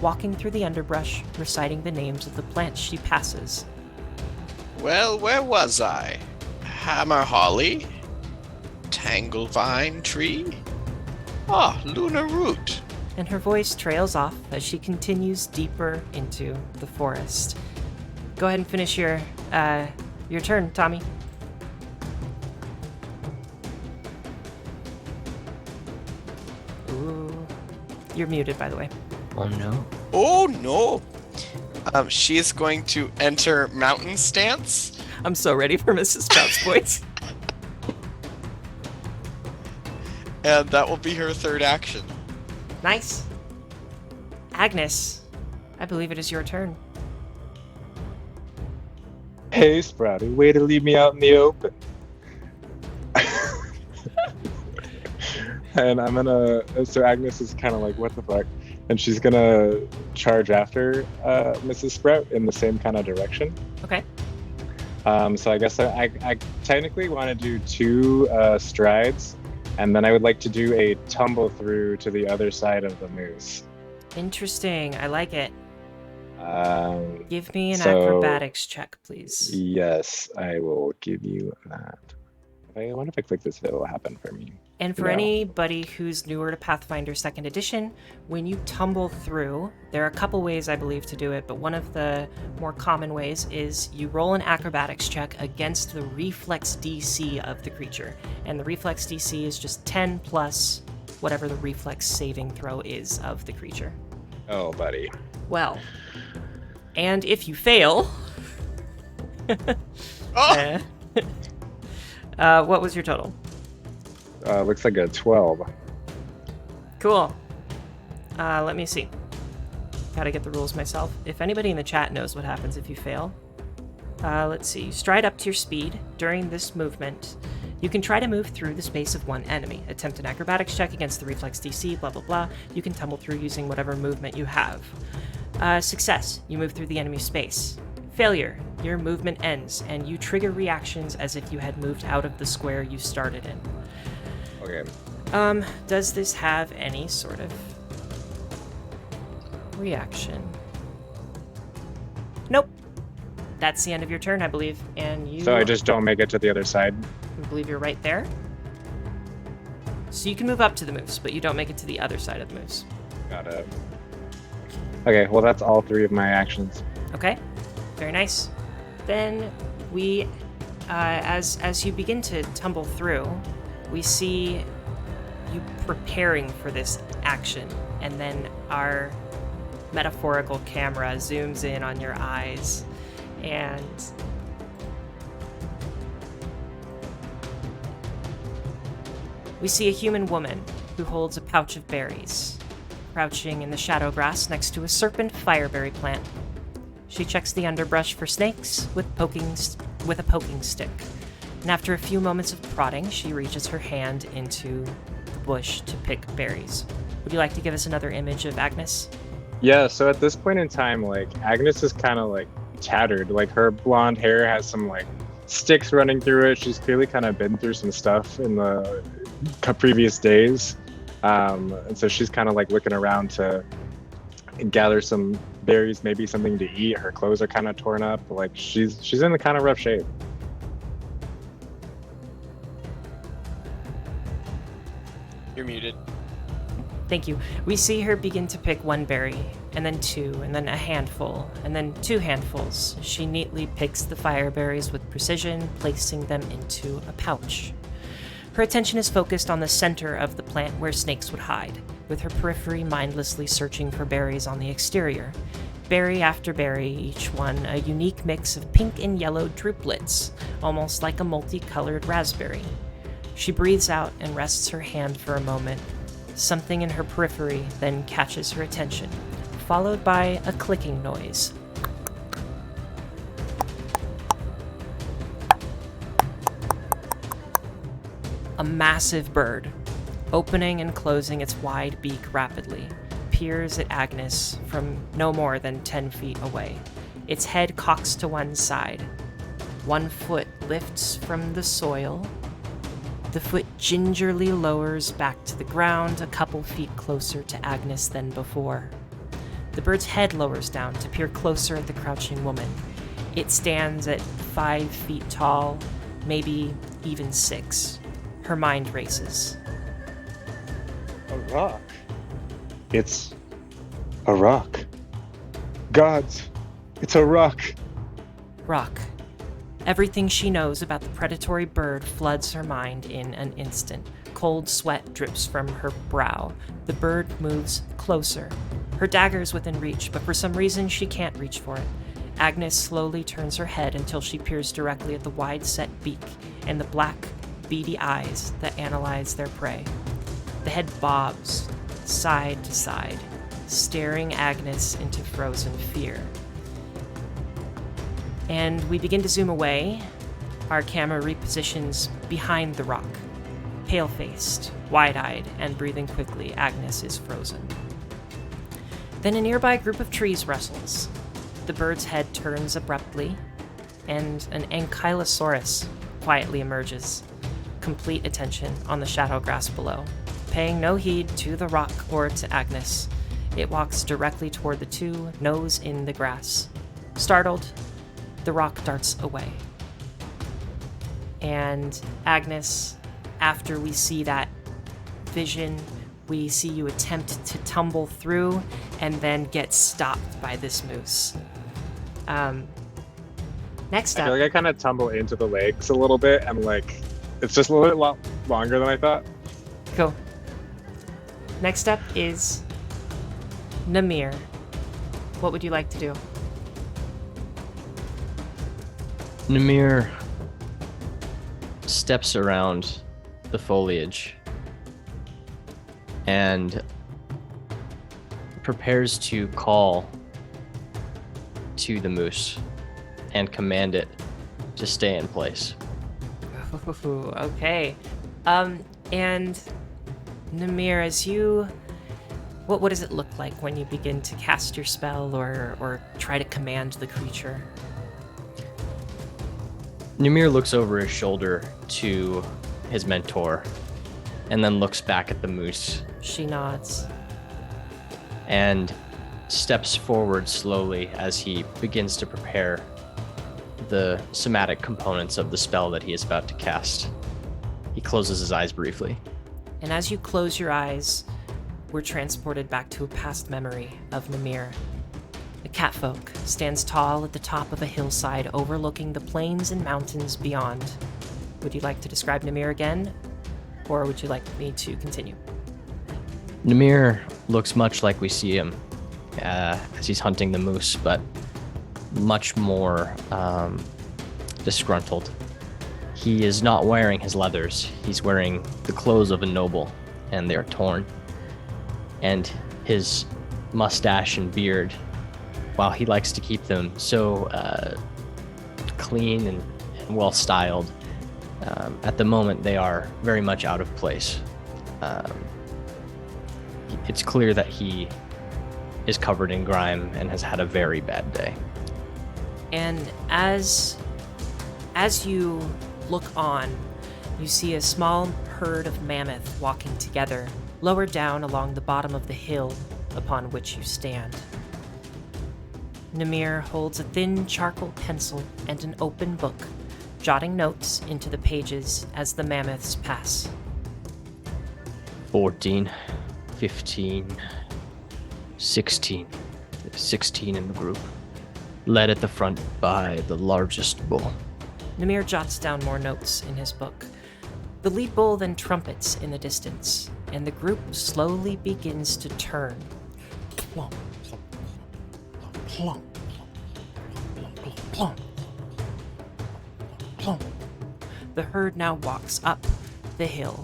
Speaker 7: walking through the underbrush, reciting the names of the plants she passes.
Speaker 3: Well, where was I? Hammer holly? Tanglevine tree? Ah, lunar root.
Speaker 7: And her voice trails off as she continues deeper into the forest. Go ahead and finish your turn, Tommy. Ooh. You're muted, by the way.
Speaker 6: Oh no.
Speaker 3: Oh no! She is going to enter mountain stance.
Speaker 7: I'm so ready for Mrs. Sprout's voice.
Speaker 3: And that will be her third action.
Speaker 7: Nice. Agnes, I believe it is your turn.
Speaker 4: Hey, Sprouty, way to leave me out in the open. And I'm gonna. So Agnes is kind of like, what the fuck? And she's gonna charge after Mrs. Sprout in the same kind of direction.
Speaker 7: Okay.
Speaker 4: So I guess I technically want to do 2 strides, and then I would like to do a tumble through to the other side of the moose.
Speaker 7: Interesting. I like it. Give me an
Speaker 4: so-
Speaker 7: acrobatics check, please.
Speaker 4: Yes, I will give you that. I wonder if I click this, if it will happen for me.
Speaker 7: And for
Speaker 4: No.
Speaker 7: anybody who's newer to Pathfinder 2nd Edition, when you tumble through, there are a couple ways, I believe, to do it, but one of the more common ways is you roll an acrobatics check against the reflex DC of the creature. And the reflex DC is just 10 plus whatever the reflex saving throw is of the creature.
Speaker 4: Oh, buddy.
Speaker 7: Well, and if you fail...
Speaker 3: Oh!
Speaker 7: What was your total?
Speaker 4: Looks like a 12.
Speaker 7: Cool. Let me see. Gotta get the rules myself. If anybody in the chat knows what happens if you fail. Let's see. Stride up to your speed. During this movement, you can try to move through the space of one enemy. Attempt an acrobatics check against the reflex DC, blah, blah, blah. You can tumble through using whatever movement you have. Success. You move through the enemy space. Failure. Your movement ends, and you trigger reactions as if you had moved out of the square you started in.
Speaker 4: Okay.
Speaker 7: Does this have any sort of reaction? Nope. That's the end of your turn, I believe, and you...
Speaker 4: So I just don't make it to the other side?
Speaker 7: I believe you're right there. So you can move up to the moose, but you don't make it to the other side of the moose.
Speaker 4: Got it. Okay, well that's all 3 of my actions.
Speaker 7: Okay, very nice. Then we, as you begin to tumble through, we see you preparing for this action, and then our metaphorical camera zooms in on your eyes, and we see a human woman who holds a pouch of berries, crouching in the shadow grass next to a serpent fireberry plant. She checks the underbrush for snakes with a poking stick, and after a few moments of prodding, she reaches her hand into the bush to pick berries. Would you like to give us another image of Agnes?
Speaker 4: Yeah, so at this point in time, like, Agnes is kind of, like, tattered. Like, her blonde hair has some, like, sticks running through it. She's clearly kind of been through some stuff in the previous days. And so she's kind of, like, looking around to gather some berries, maybe something to eat. Her clothes are kind of torn up. Like, she's in a kind of rough shape.
Speaker 3: You're muted.
Speaker 7: Thank you. We see her begin to pick one berry, and then 2, and then a handful, and then 2 handfuls. She neatly picks the fireberries with precision, placing them into a pouch. Her attention is focused on the center of the plant where snakes would hide, with her periphery mindlessly searching for berries on the exterior. Berry after berry, each one a unique mix of pink and yellow drupelets, almost like a multicolored raspberry. She breathes out and rests her hand for a moment. Something in her periphery then catches her attention, followed by a clicking noise. A massive bird, opening and closing its wide beak rapidly, peers at Agnes from no more than 10 feet away. Its head cocks to one side. One foot lifts from the soil. The foot gingerly lowers back to the ground, a couple feet closer to Agnes than before. The bird's head lowers down to peer closer at the crouching woman. It stands at 5 feet tall, maybe even 6. Her mind races.
Speaker 4: A rock. It's a rock. Gods, it's a rock.
Speaker 7: Rock. Everything she knows about the predatory bird floods her mind in an instant. Cold sweat drips from her brow. The bird moves closer. Her dagger is within reach, but for some reason she can't reach for it. Agnes slowly turns her head until she peers directly at the wide-set beak and the black, beady eyes that analyze their prey. The head bobs, side to side, staring Agnes into frozen fear. And we begin to zoom away. Our camera repositions behind the rock. Pale-faced, wide-eyed, and breathing quickly, Agnes is frozen. Then a nearby group of trees rustles. The bird's head turns abruptly, and an ankylosaurus quietly emerges. Complete attention on the shadow grass below, paying no heed to the rock or to Agnes. It walks directly toward the two, nose in the grass. Startled, the rock darts away. And Agnes, after we see that vision, we see you attempt to tumble through and then get stopped by this moose. Next
Speaker 4: I
Speaker 7: up.
Speaker 4: feel like I kind of tumble into the legs a little bit, and like it's just a little bit longer than I thought.
Speaker 7: Cool. Next up is Namir. What would you like to do?
Speaker 6: Namir steps around the foliage and prepares to call to the moose and command it to stay in place.
Speaker 7: Ooh, okay. And Namir, as you... What does it look like when you begin to cast your spell or try to command the creature?
Speaker 6: Namir looks over his shoulder to his mentor and then looks back at the moose
Speaker 7: She nods.
Speaker 6: and steps forward slowly as he begins to prepare the somatic components of the spell that he is about to cast. He closes his eyes briefly.
Speaker 7: And as you close your eyes, we're transported back to a past memory of Namir. The catfolk stands tall at the top of a hillside overlooking the plains and mountains beyond. Would you like to describe Namir again, or would you like me to continue?
Speaker 6: Namir looks much like we see him as he's hunting the moose, but much more disgruntled. He is not wearing his leathers. He's wearing the clothes of a noble, and they are torn. And his mustache and beard, while he likes to keep them so clean and well styled, at the moment they are very much out of place. It's clear that he is covered in grime and has had a very bad day.
Speaker 7: And as you look on, you see a small herd of mammoth walking together, lower down along the bottom of the hill upon which you stand. Namir holds a thin charcoal pencil and an open book, jotting notes into the pages as the mammoths pass.
Speaker 6: 14, 15, 16. 16 in the group. Led at the front by the largest bull.
Speaker 7: Namir jots down more notes in his book. The lead bull then trumpets in the distance, and the group slowly begins to turn. Plump, plump, plump, plump, plump, plump. The herd now walks up the hill,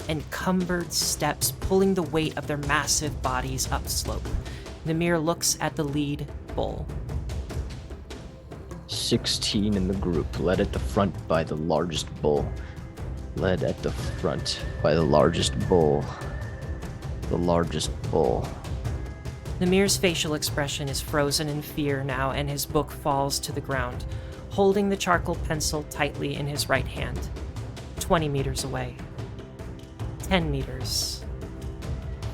Speaker 7: encumbered steps pulling the weight of their massive bodies upslope. Namir looks at the lead bull.
Speaker 6: 16 in the group, led at the front by the largest bull. Led at the front by the largest bull. The largest bull.
Speaker 7: Namir's facial expression is frozen in fear now, and his book falls to the ground, holding the charcoal pencil tightly in his right hand. 20 meters away. 10 meters.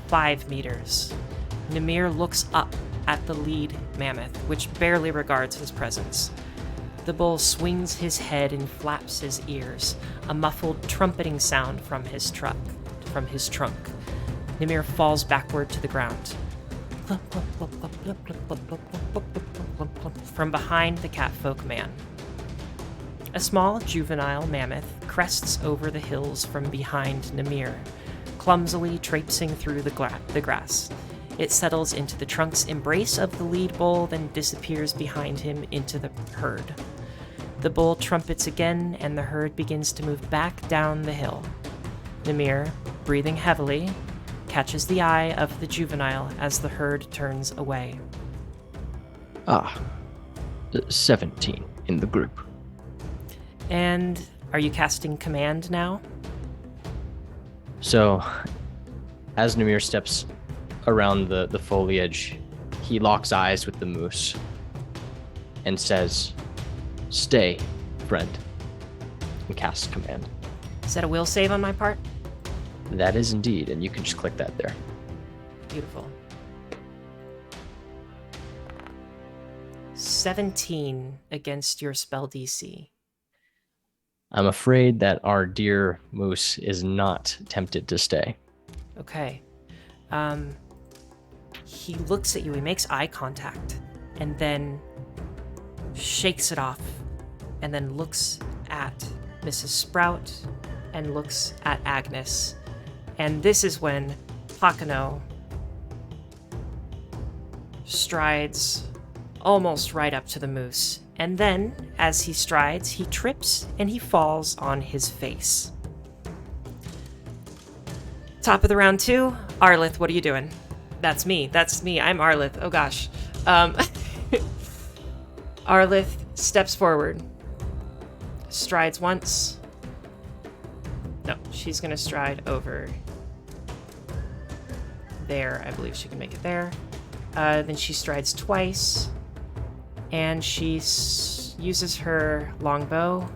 Speaker 7: 5 meters. Namir looks up at the lead mammoth, which barely regards his presence. The bull swings his head and flaps his ears, a muffled trumpeting sound from his trunk. Nimir falls backward to the ground. From behind the catfolk man. A small juvenile mammoth crests over the hills from behind Nimir, clumsily traipsing through the grass. It settles into the trunk's embrace of the lead bull, then disappears behind him into the herd. The bull trumpets again, and the herd begins to move back down the hill. Nimir, breathing heavily, catches the eye of the juvenile as the herd turns away.
Speaker 6: 17 in the group.
Speaker 7: And are you casting command now?
Speaker 6: So, as Nimir steps around the foliage, he locks eyes with the moose and says, "Stay, friend," and casts command.
Speaker 7: Is that a will save on my part?
Speaker 6: That is indeed, and you can just click that there.
Speaker 7: Beautiful. 17 against your spell DC.
Speaker 6: I'm afraid that our dear moose is not tempted to stay.
Speaker 7: Okay. He looks at you, he makes eye contact, and then shakes it off, and then looks at Mrs. Sprout, and looks at Agnes. And this is when Takano strides almost right up to the moose. And then, as he strides, he trips and he falls on his face. Top of the round 2, Arlith, what are you doing? That's me. I'm Arlith. Oh gosh. Arlith steps forward, strides once. No, she's gonna stride over there. I believe she can make it there. Then she strides twice, and she uses her longbow.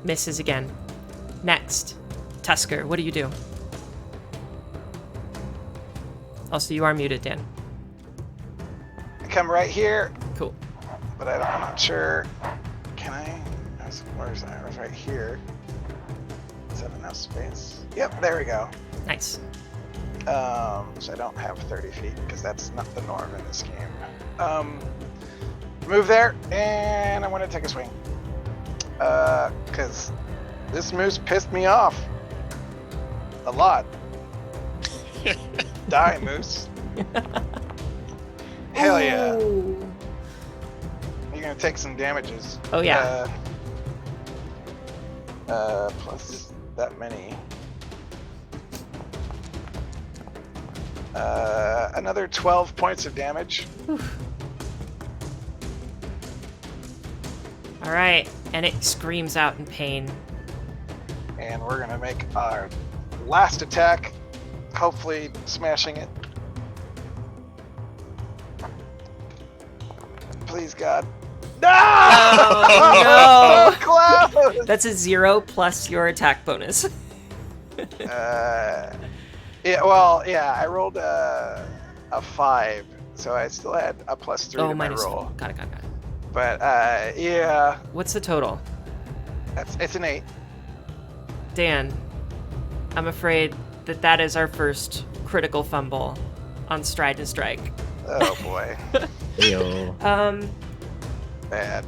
Speaker 7: Misses again. Next, Tusker, what do you do? Also, you are muted, Dan.
Speaker 5: I come right here,
Speaker 7: Cool.
Speaker 5: but I'm not sure. Can I? Where's that? I was right here. Is that enough space? Yep, there we go.
Speaker 7: Nice.
Speaker 5: So I don't have 30 feet because that's not the norm in this game. Move there, and I want to take a swing. Because this moose pissed me off a lot. Die, moose. Hell yeah.
Speaker 7: Ooh.
Speaker 5: You're gonna take some damages.
Speaker 7: Oh, yeah.
Speaker 5: Plus that many. Another 12 points of damage.
Speaker 7: All right, and it screams out in pain.
Speaker 5: And we're gonna make our last attack, hopefully smashing it. Please, God. No!
Speaker 7: Oh,
Speaker 5: So close!
Speaker 7: That's a 0 plus your attack bonus.
Speaker 5: I rolled a 5, so I still had a +3 to my
Speaker 7: minus
Speaker 5: roll.
Speaker 7: 4. Got it.
Speaker 5: But yeah,
Speaker 7: What's the total?
Speaker 5: it's an 8.
Speaker 7: Dan, I'm afraid that is our first critical fumble on Stride to Strike.
Speaker 5: Oh boy,
Speaker 6: Heyo.
Speaker 5: bad.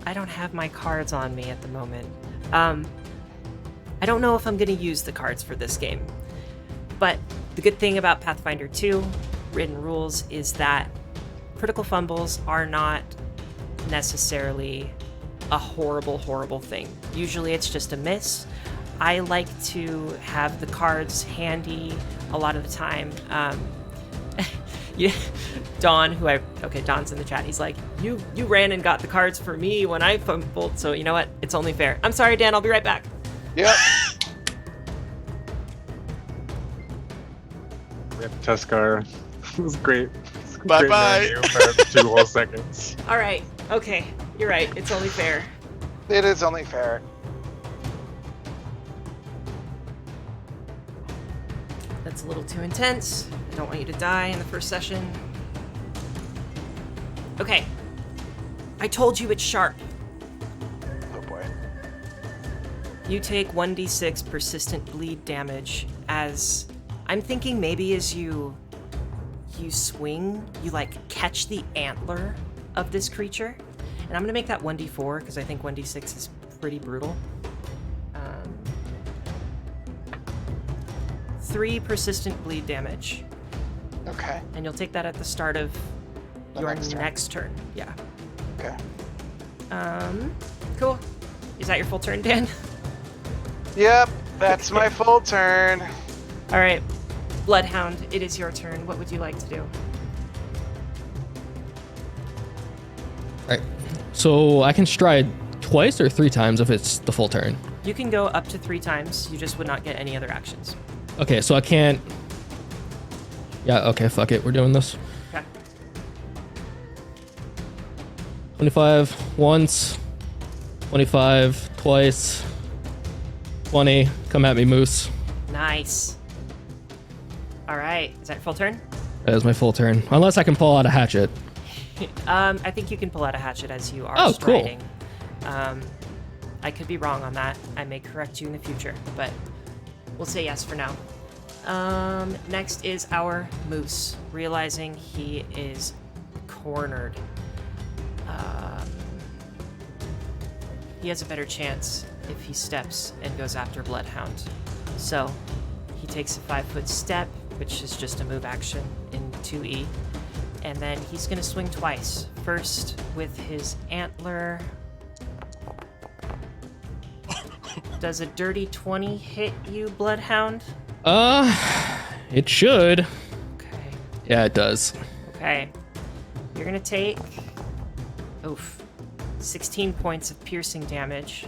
Speaker 7: I don't have my cards on me at the moment. I don't know if I'm going to use the cards for this game. But the good thing about Pathfinder 2 written rules is that critical fumbles are not necessarily a horrible thing. Usually it's just a miss. I like to have the cards handy a lot of the time. Don, Don's in the chat. He's like, you ran and got the cards for me when I fumbled, so you know what? It's only fair. I'm sorry, Dan. I'll be right back.
Speaker 5: Yep.
Speaker 4: Rip Tuskar. It was great.
Speaker 3: Bye-bye.
Speaker 4: Great menu for 2 whole seconds.
Speaker 7: All right. Okay. You're right. It's only fair.
Speaker 5: It is only fair.
Speaker 7: That's a little too intense. I don't want you to die in the first session. Okay. I told you it's sharp.
Speaker 5: Oh boy.
Speaker 7: You take 1d6 persistent bleed damage as... I'm thinking maybe as you swing, you like catch the antler of this creature. And I'm gonna make that 1d4 because I think 1d6 is pretty brutal. 3 persistent bleed damage.
Speaker 5: Okay.
Speaker 7: And you'll take that at the start of
Speaker 5: The
Speaker 7: your
Speaker 5: next
Speaker 7: next
Speaker 5: turn.
Speaker 7: turn. Yeah.
Speaker 5: Okay.
Speaker 7: Cool. Is that your full turn, Dan?
Speaker 5: Yep, that's my full turn.
Speaker 7: All right. Bloodhound, it is your turn. What would you like to do?
Speaker 2: Alright. So I can stride twice or 3 times if it's the full turn.
Speaker 7: You can go up to 3 times. You just would not get any other actions.
Speaker 2: Okay, so I can't... Yeah, okay, fuck it. We're doing this.
Speaker 7: Okay.
Speaker 2: 25 once. 25 twice. 20. Come at me, Moose.
Speaker 7: Nice. All right. Is that your full turn?
Speaker 2: That is my full turn. Unless I can pull out a hatchet.
Speaker 7: I think you can pull out a hatchet as you are
Speaker 2: Oh, cool.
Speaker 7: striding. I could be wrong on that. I may correct you in the future, but we'll say yes for now. Next is our moose, realizing he is cornered. He has a better chance if he steps and goes after Bloodhound. So he takes a 5-foot step, which is just a move action in 2E. And then he's gonna swing twice. First with his antler. Does a dirty 20 hit you, Bloodhound?
Speaker 2: It should.
Speaker 7: Okay.
Speaker 2: Yeah, it does.
Speaker 7: Okay. You're gonna take 16 points of piercing damage.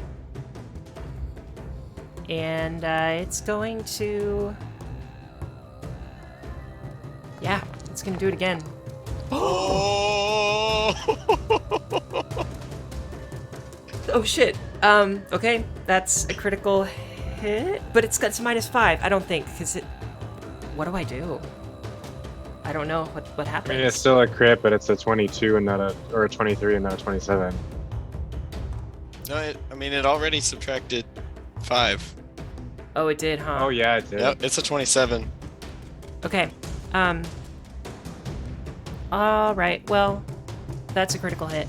Speaker 7: And it's going to... Yeah, it's gonna do it again.
Speaker 3: Oh!
Speaker 7: Oh shit. Okay, that's a critical hit, but it's -5. I don't think, because it... What do I do? I don't know what happens.
Speaker 4: I mean, it's still a crit, but it's a 22 and not a 23 and not a 27.
Speaker 3: No, it already subtracted 5.
Speaker 7: Oh, it did, huh?
Speaker 4: Oh yeah, it did.
Speaker 3: Yep, it's a 27.
Speaker 7: Okay. All right. Well, that's a critical hit.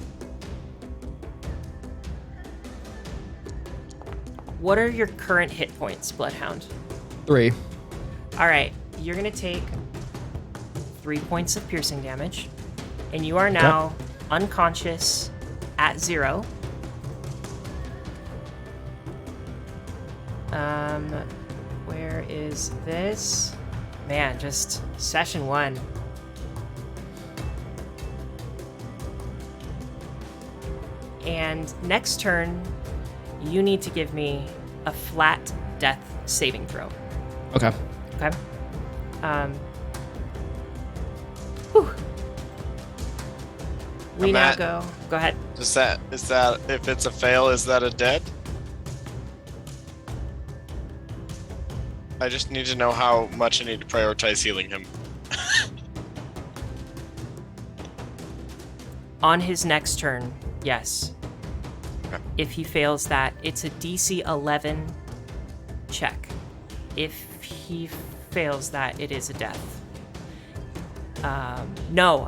Speaker 7: What are your current hit points, Bloodhound?
Speaker 2: 3.
Speaker 7: All right. You're gonna take 3 points of piercing damage, and you are now unconscious at 0. Where is this? Man, just session 1. And next turn, you need to give me a flat death saving throw.
Speaker 2: Okay.
Speaker 7: Okay? Whew. We now
Speaker 3: Matt.
Speaker 7: go. Go ahead.
Speaker 3: Is that if it's a fail, is that a dead? I just need to know how much I need to prioritize healing him.
Speaker 7: On his next turn, yes.
Speaker 3: Okay.
Speaker 7: If he fails that, it's a DC 11 check. If he fails that, it is a death. No.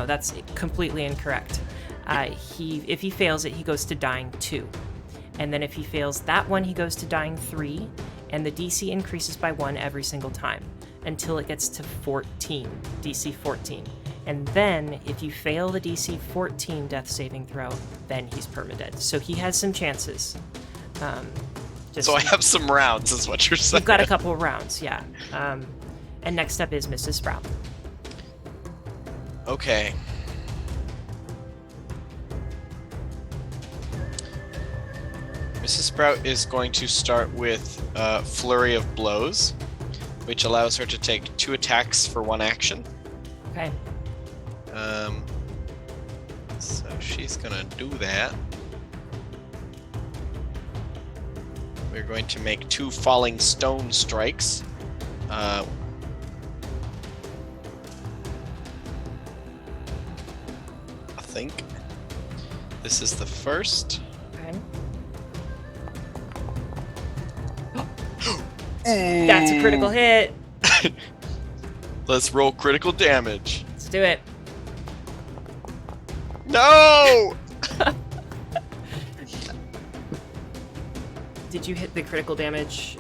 Speaker 7: That's completely incorrect. If he fails it, he goes to dying 2. And then if he fails that one, he goes to dying 3. And the DC increases by 1 every single time until it gets to 14, DC 14. And then, if you fail the DC 14 death saving throw, then he's permadead. So he has some chances.
Speaker 3: So I have some rounds, is what you're saying.
Speaker 7: You've got a couple of rounds, yeah. And next up is Mrs. Sprout.
Speaker 3: Okay. Mrs. Sprout is going to start with Flurry of Blows, which allows her to take 2 attacks for 1 action.
Speaker 7: Okay.
Speaker 3: So she's gonna do that. We're going to make 2 falling stone strikes. think. This is the first.
Speaker 7: Okay. That's a critical hit.
Speaker 3: Let's roll critical damage.
Speaker 7: Let's do it.
Speaker 3: No!
Speaker 7: Did you hit the critical damage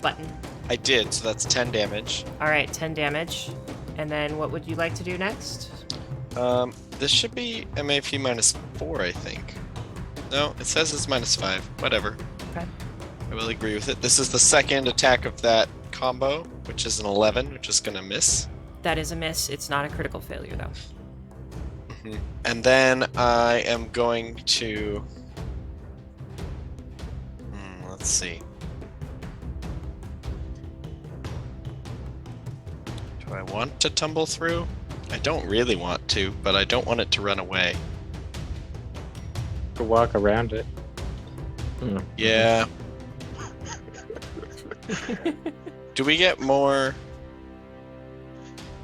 Speaker 7: button?
Speaker 3: I did, so that's 10 damage.
Speaker 7: All right, 10 damage. And then what would you like to do next?
Speaker 3: This should be MAP -4, I think. No, it says it's -5. Whatever.
Speaker 7: Okay.
Speaker 3: I will agree with it. This is the second attack of that combo, which is an 11, which is gonna miss.
Speaker 7: That is a miss. It's not a critical failure, though.
Speaker 3: And then I am going to... let's see. Do I want to tumble through? I don't really want to, but I don't want it to run away.
Speaker 4: To walk around it.
Speaker 3: Yeah. Do we get more?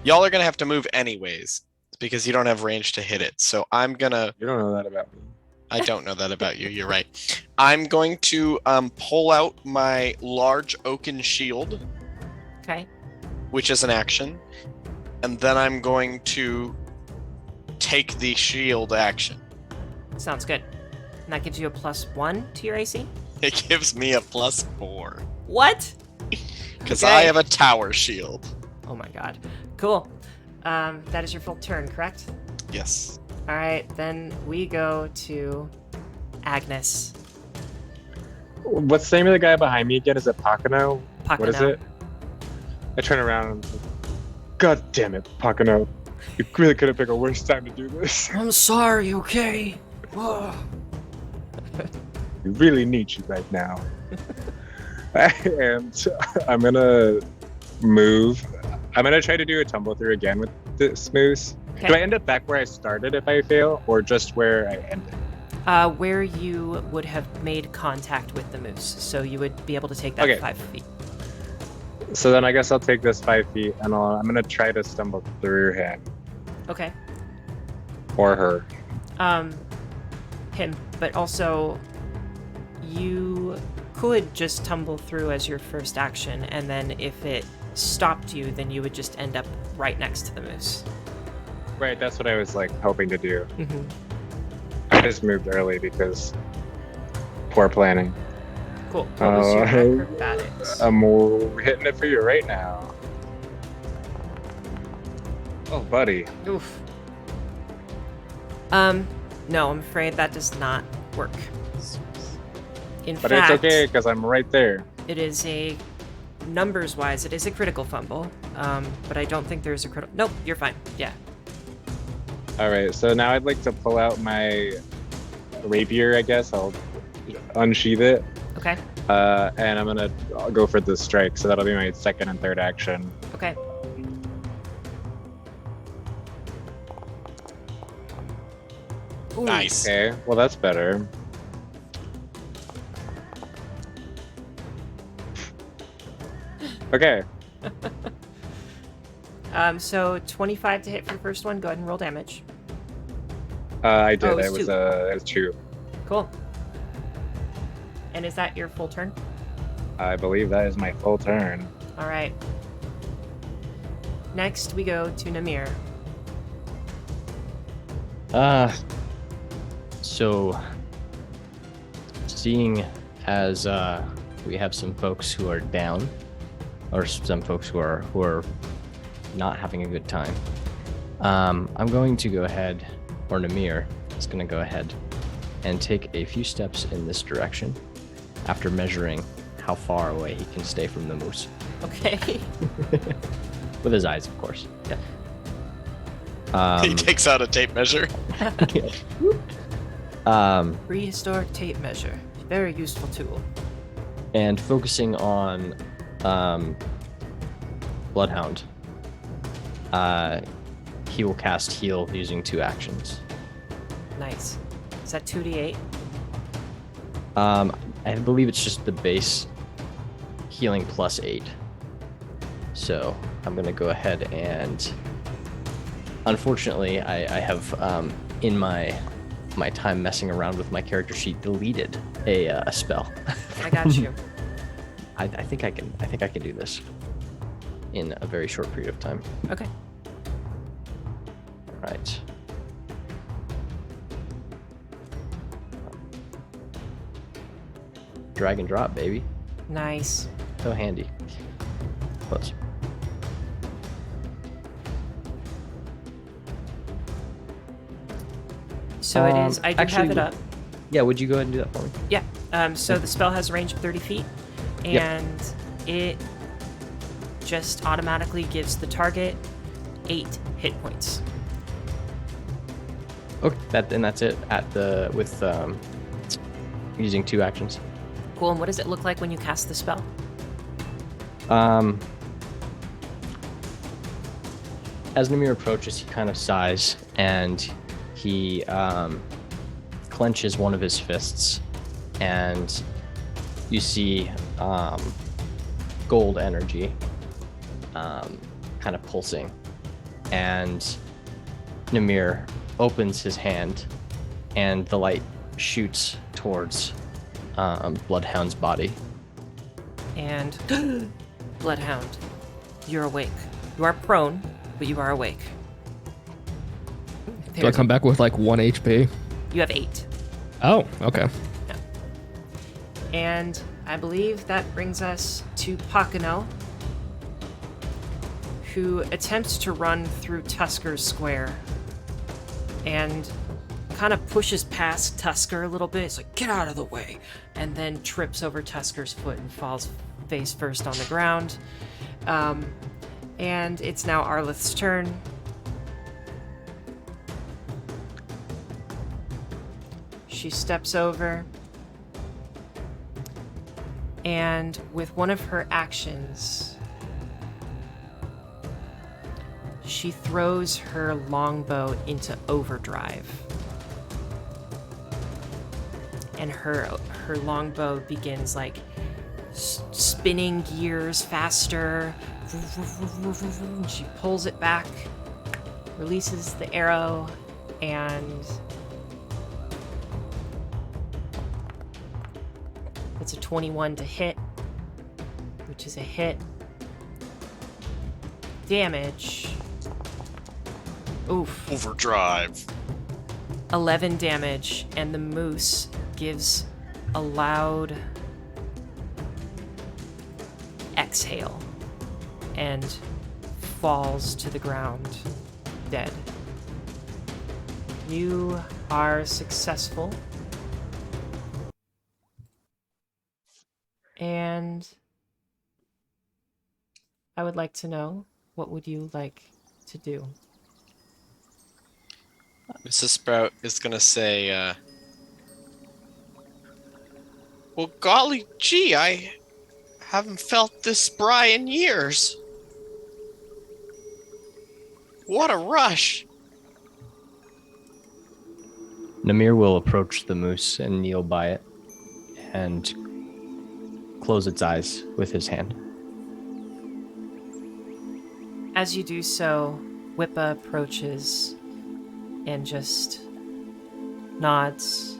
Speaker 3: Y'all are gonna have to move anyways because you don't have range to hit it. So I'm gonna.
Speaker 4: You don't know that about me.
Speaker 3: I don't know that about you. You're right. I'm going to pull out my large oaken shield,
Speaker 7: Okay.
Speaker 3: which is an action, and then I'm going to take the shield action.
Speaker 7: Sounds good. And that gives you a +1 to your AC?
Speaker 3: It gives me a +4
Speaker 7: What?
Speaker 3: because
Speaker 7: Okay.
Speaker 3: I have a tower shield.
Speaker 7: Oh my god. Cool. That is your full turn, correct?
Speaker 3: Yes.
Speaker 7: All right, then we go to Agnes.
Speaker 4: What's the name of the guy behind me again? Is it Pakano? What is
Speaker 7: Pakano.
Speaker 4: it? I turn around and I'm like, God damn it, Pakano. You really could have picked a worse time to do this.
Speaker 1: I'm sorry, okay? Whoa.
Speaker 4: We really need you right now. And I'm gonna move. I'm gonna try to do a tumble through again with this moose.
Speaker 7: Okay.
Speaker 4: Do I end up back where I started if I fail, or just where I ended?
Speaker 7: Where you would have made contact with the moose, so you would be able to take that
Speaker 4: Okay.
Speaker 7: 5 feet.
Speaker 4: So then I guess I'll take this 5 feet and I'm gonna try to stumble through him
Speaker 7: Okay.
Speaker 4: or her.
Speaker 7: Him, but also you could just tumble through as your first action, and then if it stopped you, then you would just end up right next to the moose.
Speaker 4: Right, that's what I was like hoping to do.
Speaker 7: Mm-hmm.
Speaker 4: I just moved early because poor planning.
Speaker 7: Cool. What was your acrobatics?
Speaker 4: I'm hitting it for you right now. Oh, buddy.
Speaker 7: Oof. No, I'm afraid that does not work. In
Speaker 4: But
Speaker 7: fact,
Speaker 4: it's okay because I'm right there.
Speaker 7: it is a numbers-wise, it is a critical fumble. But I don't think there's a critical. Nope, you're fine. Yeah.
Speaker 4: All right, so now I'd like to pull out my rapier. I guess I'll unsheath it,
Speaker 7: Okay.
Speaker 4: and I'll go for the strike. So that'll be my second and third action.
Speaker 7: Okay. Ooh.
Speaker 3: Nice.
Speaker 4: Okay, well that's better. Okay,
Speaker 7: So 25 to hit for the first one. Go ahead and roll damage.
Speaker 4: I did.
Speaker 7: Oh, it
Speaker 4: It
Speaker 7: was
Speaker 4: was 2.
Speaker 7: Cool. And is that your full turn?
Speaker 4: I believe that is my full turn.
Speaker 7: All right. Next, we go to Namir.
Speaker 6: So seeing as we have some folks who are down, or some folks who are not having a good time, I'm going to go ahead, or Namir is going to go ahead and take a few steps in this direction after measuring how far away he can stay from the moose.
Speaker 7: Okay.
Speaker 6: With his eyes, of course.
Speaker 3: He takes out a tape measure.
Speaker 7: Prehistoric tape measure. Very useful tool.
Speaker 6: And focusing on Bloodhound, he will cast Heal using 2 actions.
Speaker 7: Nice. Is that 2d8?
Speaker 6: I believe it's just the base healing plus 8. So I'm going to go ahead and... Unfortunately, I have in my time messing around with my character sheet, deleted a spell.
Speaker 7: I got you.
Speaker 6: I think I can do this in a very short period of time.
Speaker 7: Okay.
Speaker 6: Right. Drag and drop, baby.
Speaker 7: Nice.
Speaker 6: So handy. Close.
Speaker 7: So it is. I do
Speaker 6: actually,
Speaker 7: have it up.
Speaker 6: Yeah, would you go ahead and do that for me?
Speaker 7: Yeah. So the spell has a range of 30 feet, and it just automatically gives the target 8 hit points.
Speaker 6: Okay, that's it with using 2 actions.
Speaker 7: Cool. And what does it look like when you cast the spell?
Speaker 6: As Namir approaches, he kind of sighs and he clenches one of his fists, and you see gold energy kind of pulsing, and Namir opens his hand and the light shoots towards Bloodhound's body.
Speaker 7: And Bloodhound, you're awake. You are prone, but you are awake.
Speaker 2: Do I come back with like 1 HP?
Speaker 7: You have 8.
Speaker 2: Oh, okay.
Speaker 7: Yeah. And I believe that brings us to Pakano, who attempts to run through Tusker's square and kind of pushes past Tusker a little bit. It's like, get out of the way. And then trips over Tusker's foot and falls face first on the ground. And it's now Arlith's turn. She steps over, and with one of her actions, she throws her longbow into overdrive. And her longbow begins like spinning gears faster. She pulls it back, releases the arrow, and it's a 21 to hit, which is a hit. Damage. Oof.
Speaker 3: Overdrive.
Speaker 7: 11 damage, and the moose gives a loud exhale and falls to the ground, dead. You are successful. And I would like to know, what would you like to do?
Speaker 3: Mrs. Sprout is gonna say, well, golly gee, I haven't felt this spry in years. What a rush!
Speaker 6: Namir will approach the moose and kneel by it and close its eyes with his hand.
Speaker 7: As you do so, Wipa approaches and just nods,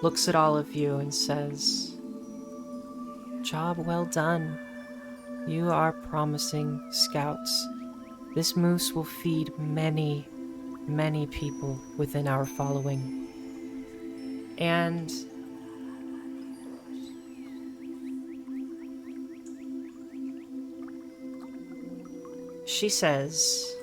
Speaker 7: looks at all of you and says, "Job well done. You are promising scouts. This moose will feed many, many people within our following." And she says,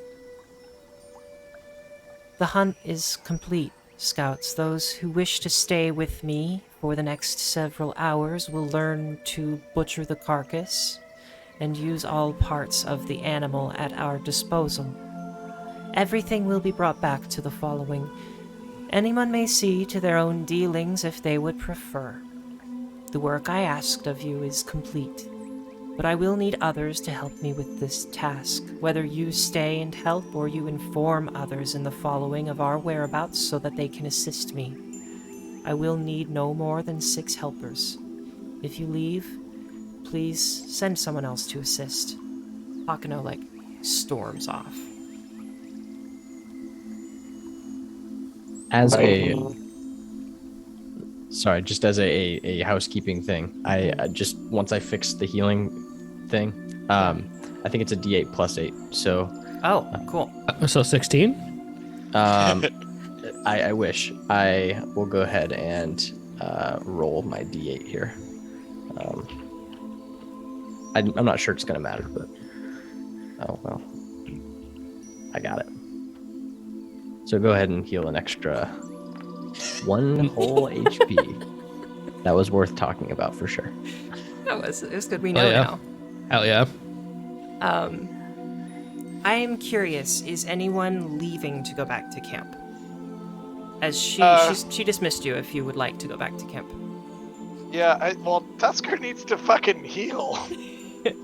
Speaker 7: "The hunt is complete, scouts. Those who wish to stay with me for the next several hours will learn to butcher the carcass and use all parts of the animal at our disposal. Everything will be brought back to the following. Anyone may see to their own dealings if they would prefer. The work I asked of you is complete, but I will need others to help me with this task, whether you stay and help or you inform others in the following of our whereabouts so that they can assist me. I will need no more than 6 helpers. If you leave, please send someone else to assist." Pakano, storms off.
Speaker 6: As a
Speaker 4: Bye.
Speaker 6: sorry, just as a housekeeping thing, I just once I fixed the healing thing, I think it's a D8 plus 8. So,
Speaker 7: Oh, cool.
Speaker 2: So 16?
Speaker 6: I wish I will go ahead and roll my D8 here. I'm not sure it's gonna matter, but oh well, I got it. So go ahead and heal an extra 1 whole HP. That was worth talking about for sure.
Speaker 7: It was good we know
Speaker 2: yeah.
Speaker 7: now.
Speaker 2: Hell yeah.
Speaker 7: I am curious, is anyone leaving to go back to camp? As she dismissed you if you would like to go back to camp.
Speaker 5: Yeah, well, Tusker needs to fucking heal.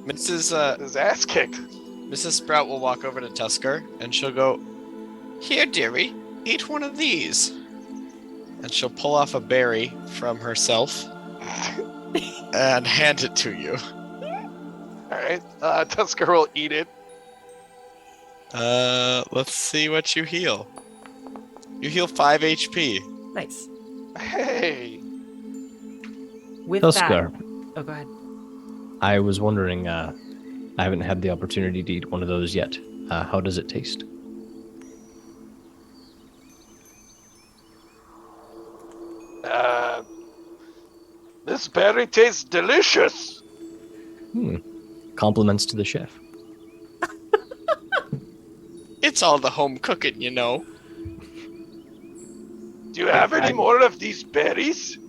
Speaker 5: His ass kicked.
Speaker 3: Mrs. Sprout will walk over to Tusker and she'll go, "Here, dearie, eat one of these." And she'll pull off a berry from herself and hand it to you.
Speaker 5: Alright, Tusker will eat it.
Speaker 3: Let's see what you heal. You heal 5 HP.
Speaker 7: Nice.
Speaker 5: Hey!
Speaker 7: With
Speaker 6: Tusker,
Speaker 7: that... Oh, go ahead.
Speaker 6: I was wondering, I haven't had the opportunity to eat one of those yet. How does it taste?
Speaker 5: This berry tastes delicious!
Speaker 6: Compliments to the chef.
Speaker 3: It's all the home cooking, you know.
Speaker 5: Do you have any more of these berries?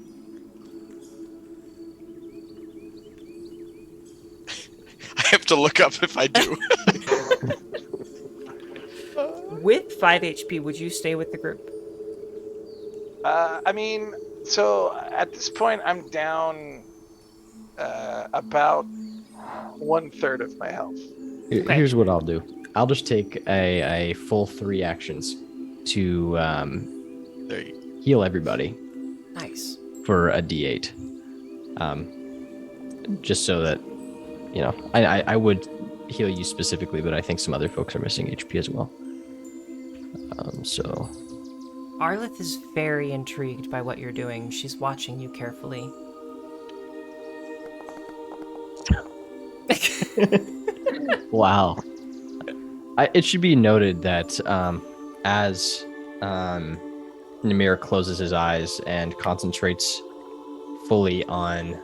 Speaker 3: I have to look up if I do.
Speaker 7: With 5 HP, would you stay with the group?
Speaker 5: I mean, so at this point, I'm down about 1/3 of my health.
Speaker 7: Okay.
Speaker 6: Here's what I'll do. I'll just take a full 3 actions to
Speaker 3: There you
Speaker 6: heal everybody
Speaker 7: Nice.
Speaker 6: for a D8. Just so that, you know, I would heal you specifically, but I think some other folks are missing HP as well. So
Speaker 7: Arlith is very intrigued by what you're doing. She's watching you carefully.
Speaker 6: wow. It should be noted that as Namir closes his eyes and concentrates fully on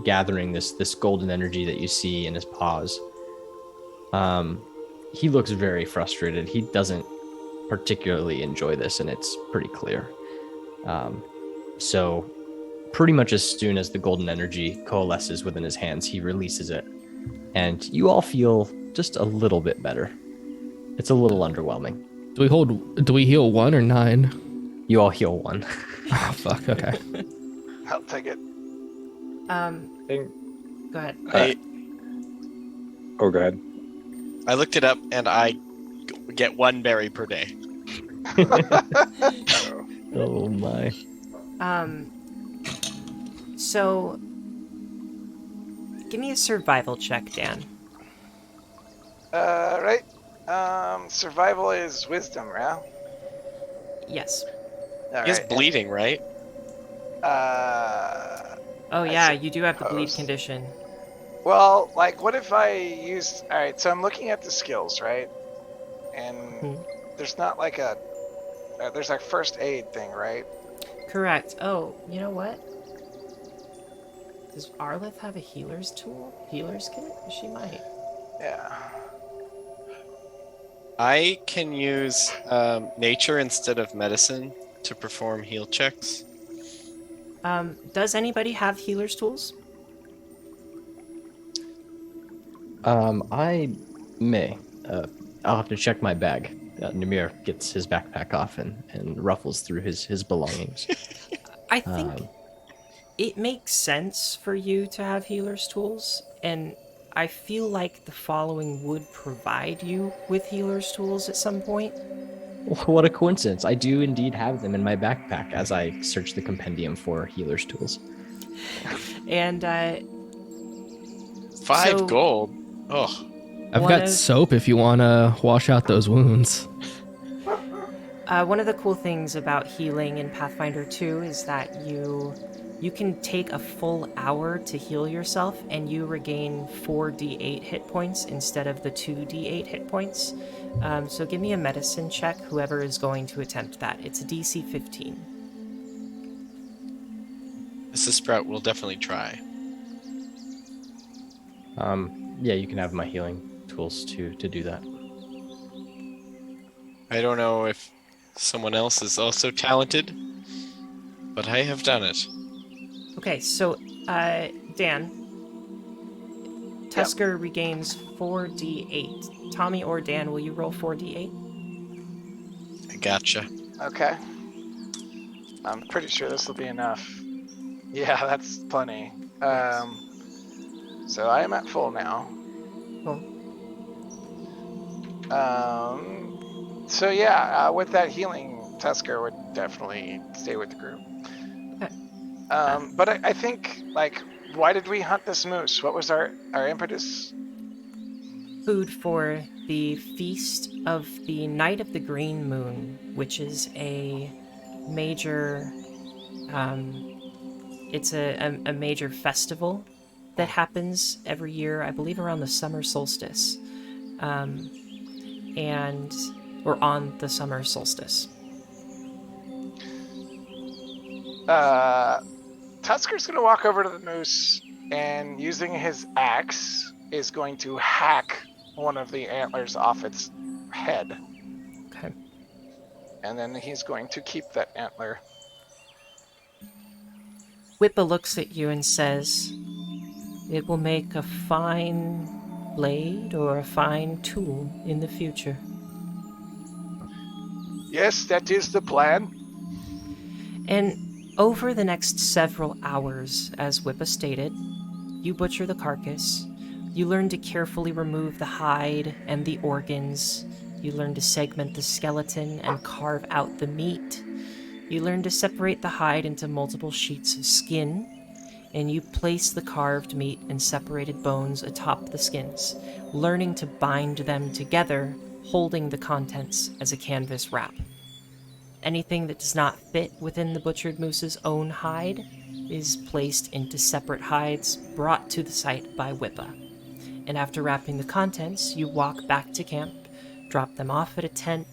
Speaker 6: gathering this golden energy that you see in his paws, he looks very frustrated. He doesn't particularly enjoy this, and it's pretty clear. So pretty much as soon as the golden energy coalesces within his hands, he releases it, and you all feel just a little bit better. It's a little underwhelming.
Speaker 2: Do we heal 1 or 9?
Speaker 6: You all heal 1.
Speaker 2: Oh, fuck, okay.
Speaker 5: I'll take it.
Speaker 7: Go ahead.
Speaker 4: Oh, go ahead.
Speaker 3: I looked it up and I get 1 berry per day.
Speaker 6: Oh my.
Speaker 7: So give me a survival check, Dan.
Speaker 5: Right. Survival is wisdom, right?
Speaker 7: Yes.
Speaker 3: He's bleeding, right?
Speaker 7: Oh yeah, you do have the bleed
Speaker 5: suppose.
Speaker 7: condition.
Speaker 5: Well, like, what if I use... Alright, so I'm looking at the skills, right? And there's not like a... there's like first aid thing, right?
Speaker 7: Correct. Oh, you know what? Does Arlith have a healer's tool? Healer's kit? She might.
Speaker 5: Yeah.
Speaker 3: I can use nature instead of medicine to perform heal checks.
Speaker 7: Does anybody have healer's tools?
Speaker 6: I may. I'll have to check my bag. Namir gets his backpack off and ruffles through his belongings.
Speaker 7: I think it makes sense for you to have healer's tools, and I feel like the following would provide you with healer's tools at some point.
Speaker 6: What a coincidence. I do indeed have them in my backpack as I search the compendium for healer's tools.
Speaker 7: And
Speaker 3: 5 gold. Oh.
Speaker 2: I've got soap if you want to wash out those wounds.
Speaker 7: One of the cool things about healing in Pathfinder 2 is that you can take a full hour to heal yourself, and you regain 4d8 hit points instead of the 2d8 hit points. So give me a medicine check, whoever is going to attempt that. It's a DC 15.
Speaker 3: Mrs. Sprout will definitely try.
Speaker 6: Yeah, you can have my healing tools to do that.
Speaker 3: I don't know if someone else is also talented, but I have done it.
Speaker 7: Okay, so Dan, Tusker regains 4d8. Tommy or Dan, will you roll 4d8?
Speaker 3: I gotcha.
Speaker 5: Okay. I'm pretty sure this will be enough. Yeah, that's plenty. So I am at full now.
Speaker 7: Cool.
Speaker 5: So yeah, with that healing, Tusker would definitely stay with the group.
Speaker 7: Okay.
Speaker 5: But I think, like, why did we hunt this moose? What was our impetus?
Speaker 7: Food for the feast of the Night of the Green Moon, which is a major, it's a major festival that happens every year, I believe around the summer solstice, or on the summer solstice.
Speaker 5: Tusker's gonna walk over to the moose and, using his axe, is going to hack one of the antlers off its head.
Speaker 7: Okay.
Speaker 5: And then he's going to keep that antler.
Speaker 7: Wipa looks at you and says, "It will make a fine blade or a fine tool in the future."
Speaker 5: Yes, that is the plan.
Speaker 7: And over the next several hours, as Wipa stated, you butcher the carcass. You learn to carefully remove the hide and the organs. You learn to segment the skeleton and carve out the meat. You learn to separate the hide into multiple sheets of skin, and you place the carved meat and separated bones atop the skins, learning to bind them together, holding the contents as a canvas wrap. Anything that does not fit within the butchered moose's own hide is placed into separate hides brought to the site by Wipa. And after wrapping the contents, you walk back to camp, drop them off at a tent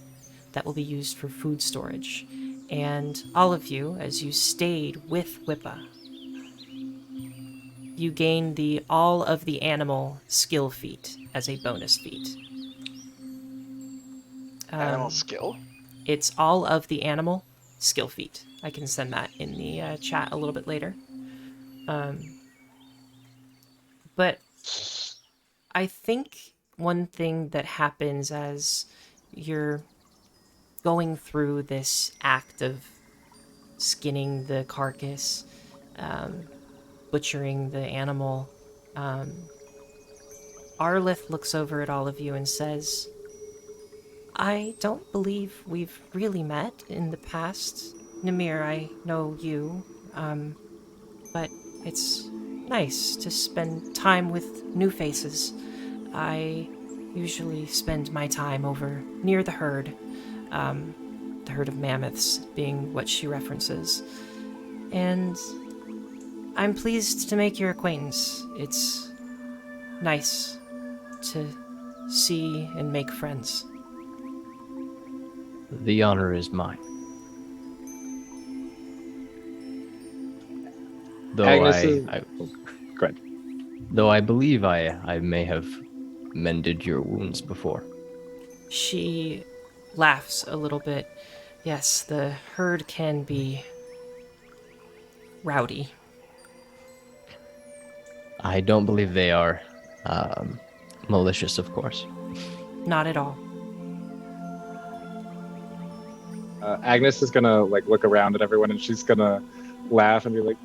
Speaker 7: that will be used for food storage. And all of you, as you stayed with Wipa, you gain the all of the animal skill feat as a bonus feat.
Speaker 5: Animal skill?
Speaker 7: It's all of the animal skill feat. I can send that in the chat a little bit later. But I think one thing that happens as you're going through this act of skinning the carcass, butchering the animal, Arlith looks over at all of you and says, "I don't believe we've really met in the past. Namir, I know you, but it's nice to spend time with new faces. I usually spend my time over near the herd of mammoths being what she references. And I'm pleased to make your acquaintance. It's nice to see and make friends."
Speaker 6: The honor is mine. Though
Speaker 4: Agnes go ahead.
Speaker 6: Though I believe I may have mended your wounds before.
Speaker 7: She laughs a little bit. Yes, the herd can be rowdy.
Speaker 6: I don't believe they are malicious, of course.
Speaker 7: Not at all.
Speaker 4: Agnes is gonna look around at everyone, and she's gonna laugh and be like,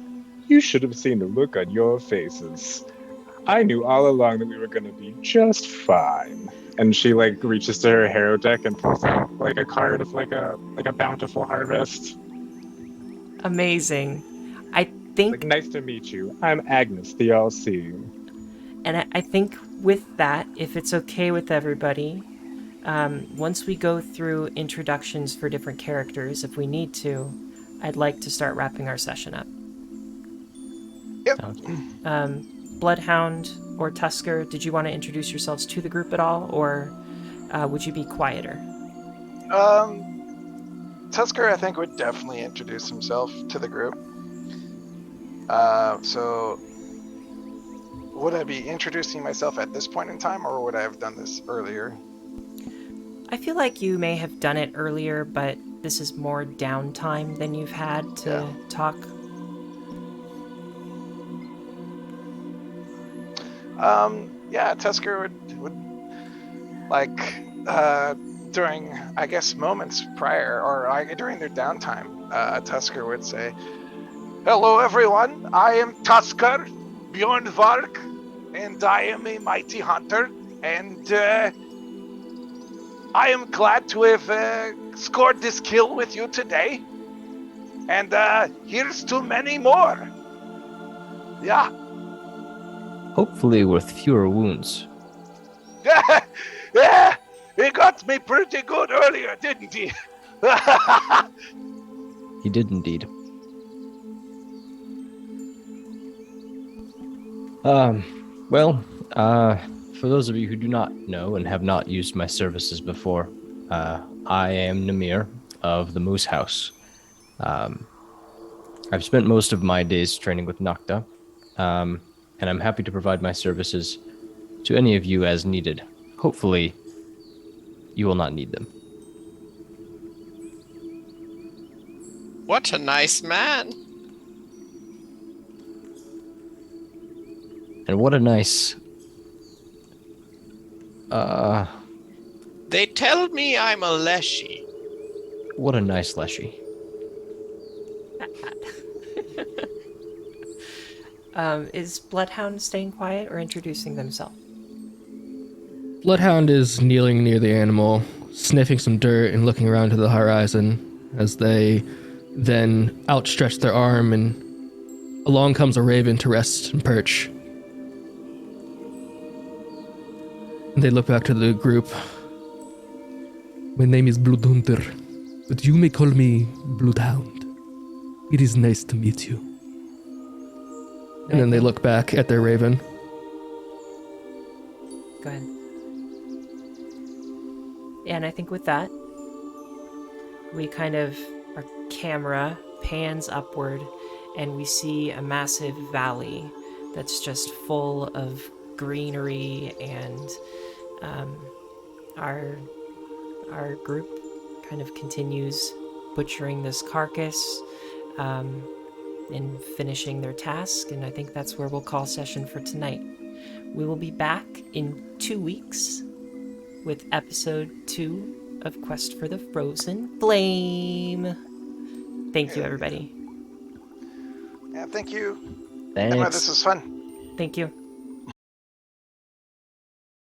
Speaker 4: "You should have seen the look on your faces. I knew all along that we were gonna be just fine." And she reaches to her hero deck and pulls out a card of a bountiful harvest.
Speaker 7: Amazing. I think,
Speaker 4: Nice to meet you. I'm Agnes, the All-Seeing.
Speaker 7: and I think with that, if it's okay with everybody, Once we go through introductions for different characters, if we need to, I'd like to start wrapping our session up.
Speaker 6: Sounds good.
Speaker 7: Bloodhound or Tusker, did you want to introduce yourselves to the group at all, or would you be quieter?
Speaker 5: Tusker, I think, would definitely introduce himself to the group. So, would I be introducing myself at this point in time, or would I have done this earlier?
Speaker 7: I feel like you may have done it earlier, but this is more downtime than you've had to talk.
Speaker 5: Tusker would like during, I guess, moments prior or during their downtime, Tusker would say, "Hello, everyone. I am Tusker Bjornvark, and I am a mighty hunter, and I am glad to have scored this kill with you today. And here's to many more. Yeah."
Speaker 6: Hopefully with fewer wounds.
Speaker 5: Yeah, he got me pretty good earlier, didn't he?
Speaker 6: He did indeed. For those of you who do not know and have not used my services before, I am Namir of the Moose House. I've spent most of my days training with Nocta, and I'm happy to provide my services to any of you as needed. Hopefully, you will not need them.
Speaker 3: What a nice man.
Speaker 6: And what a nice...
Speaker 3: They tell me I'm a Leshy.
Speaker 6: What a nice Leshy.
Speaker 7: Is Bloodhound staying quiet or introducing themselves?
Speaker 2: Bloodhound is kneeling near the animal, sniffing some dirt and looking around to the horizon as they then outstretch their arm, and along comes a raven to rest and perch. They look back to the group. My name is Bloodhunter, but you may call me Bloodhound. It is nice to meet you. And then they look back at their raven.
Speaker 7: Go ahead. And I think with that, we our camera pans upward and we see a massive valley that's just full of greenery, and our group kind of continues butchering this carcass and finishing their task, and I think that's where we'll call session for tonight. We will be back in 2 weeks with episode 2 of Quest for the Frozen Flame. Thank you, everybody.
Speaker 5: Yeah, thank you.
Speaker 6: Thanks.
Speaker 5: Emma, this was fun.
Speaker 7: Thank you.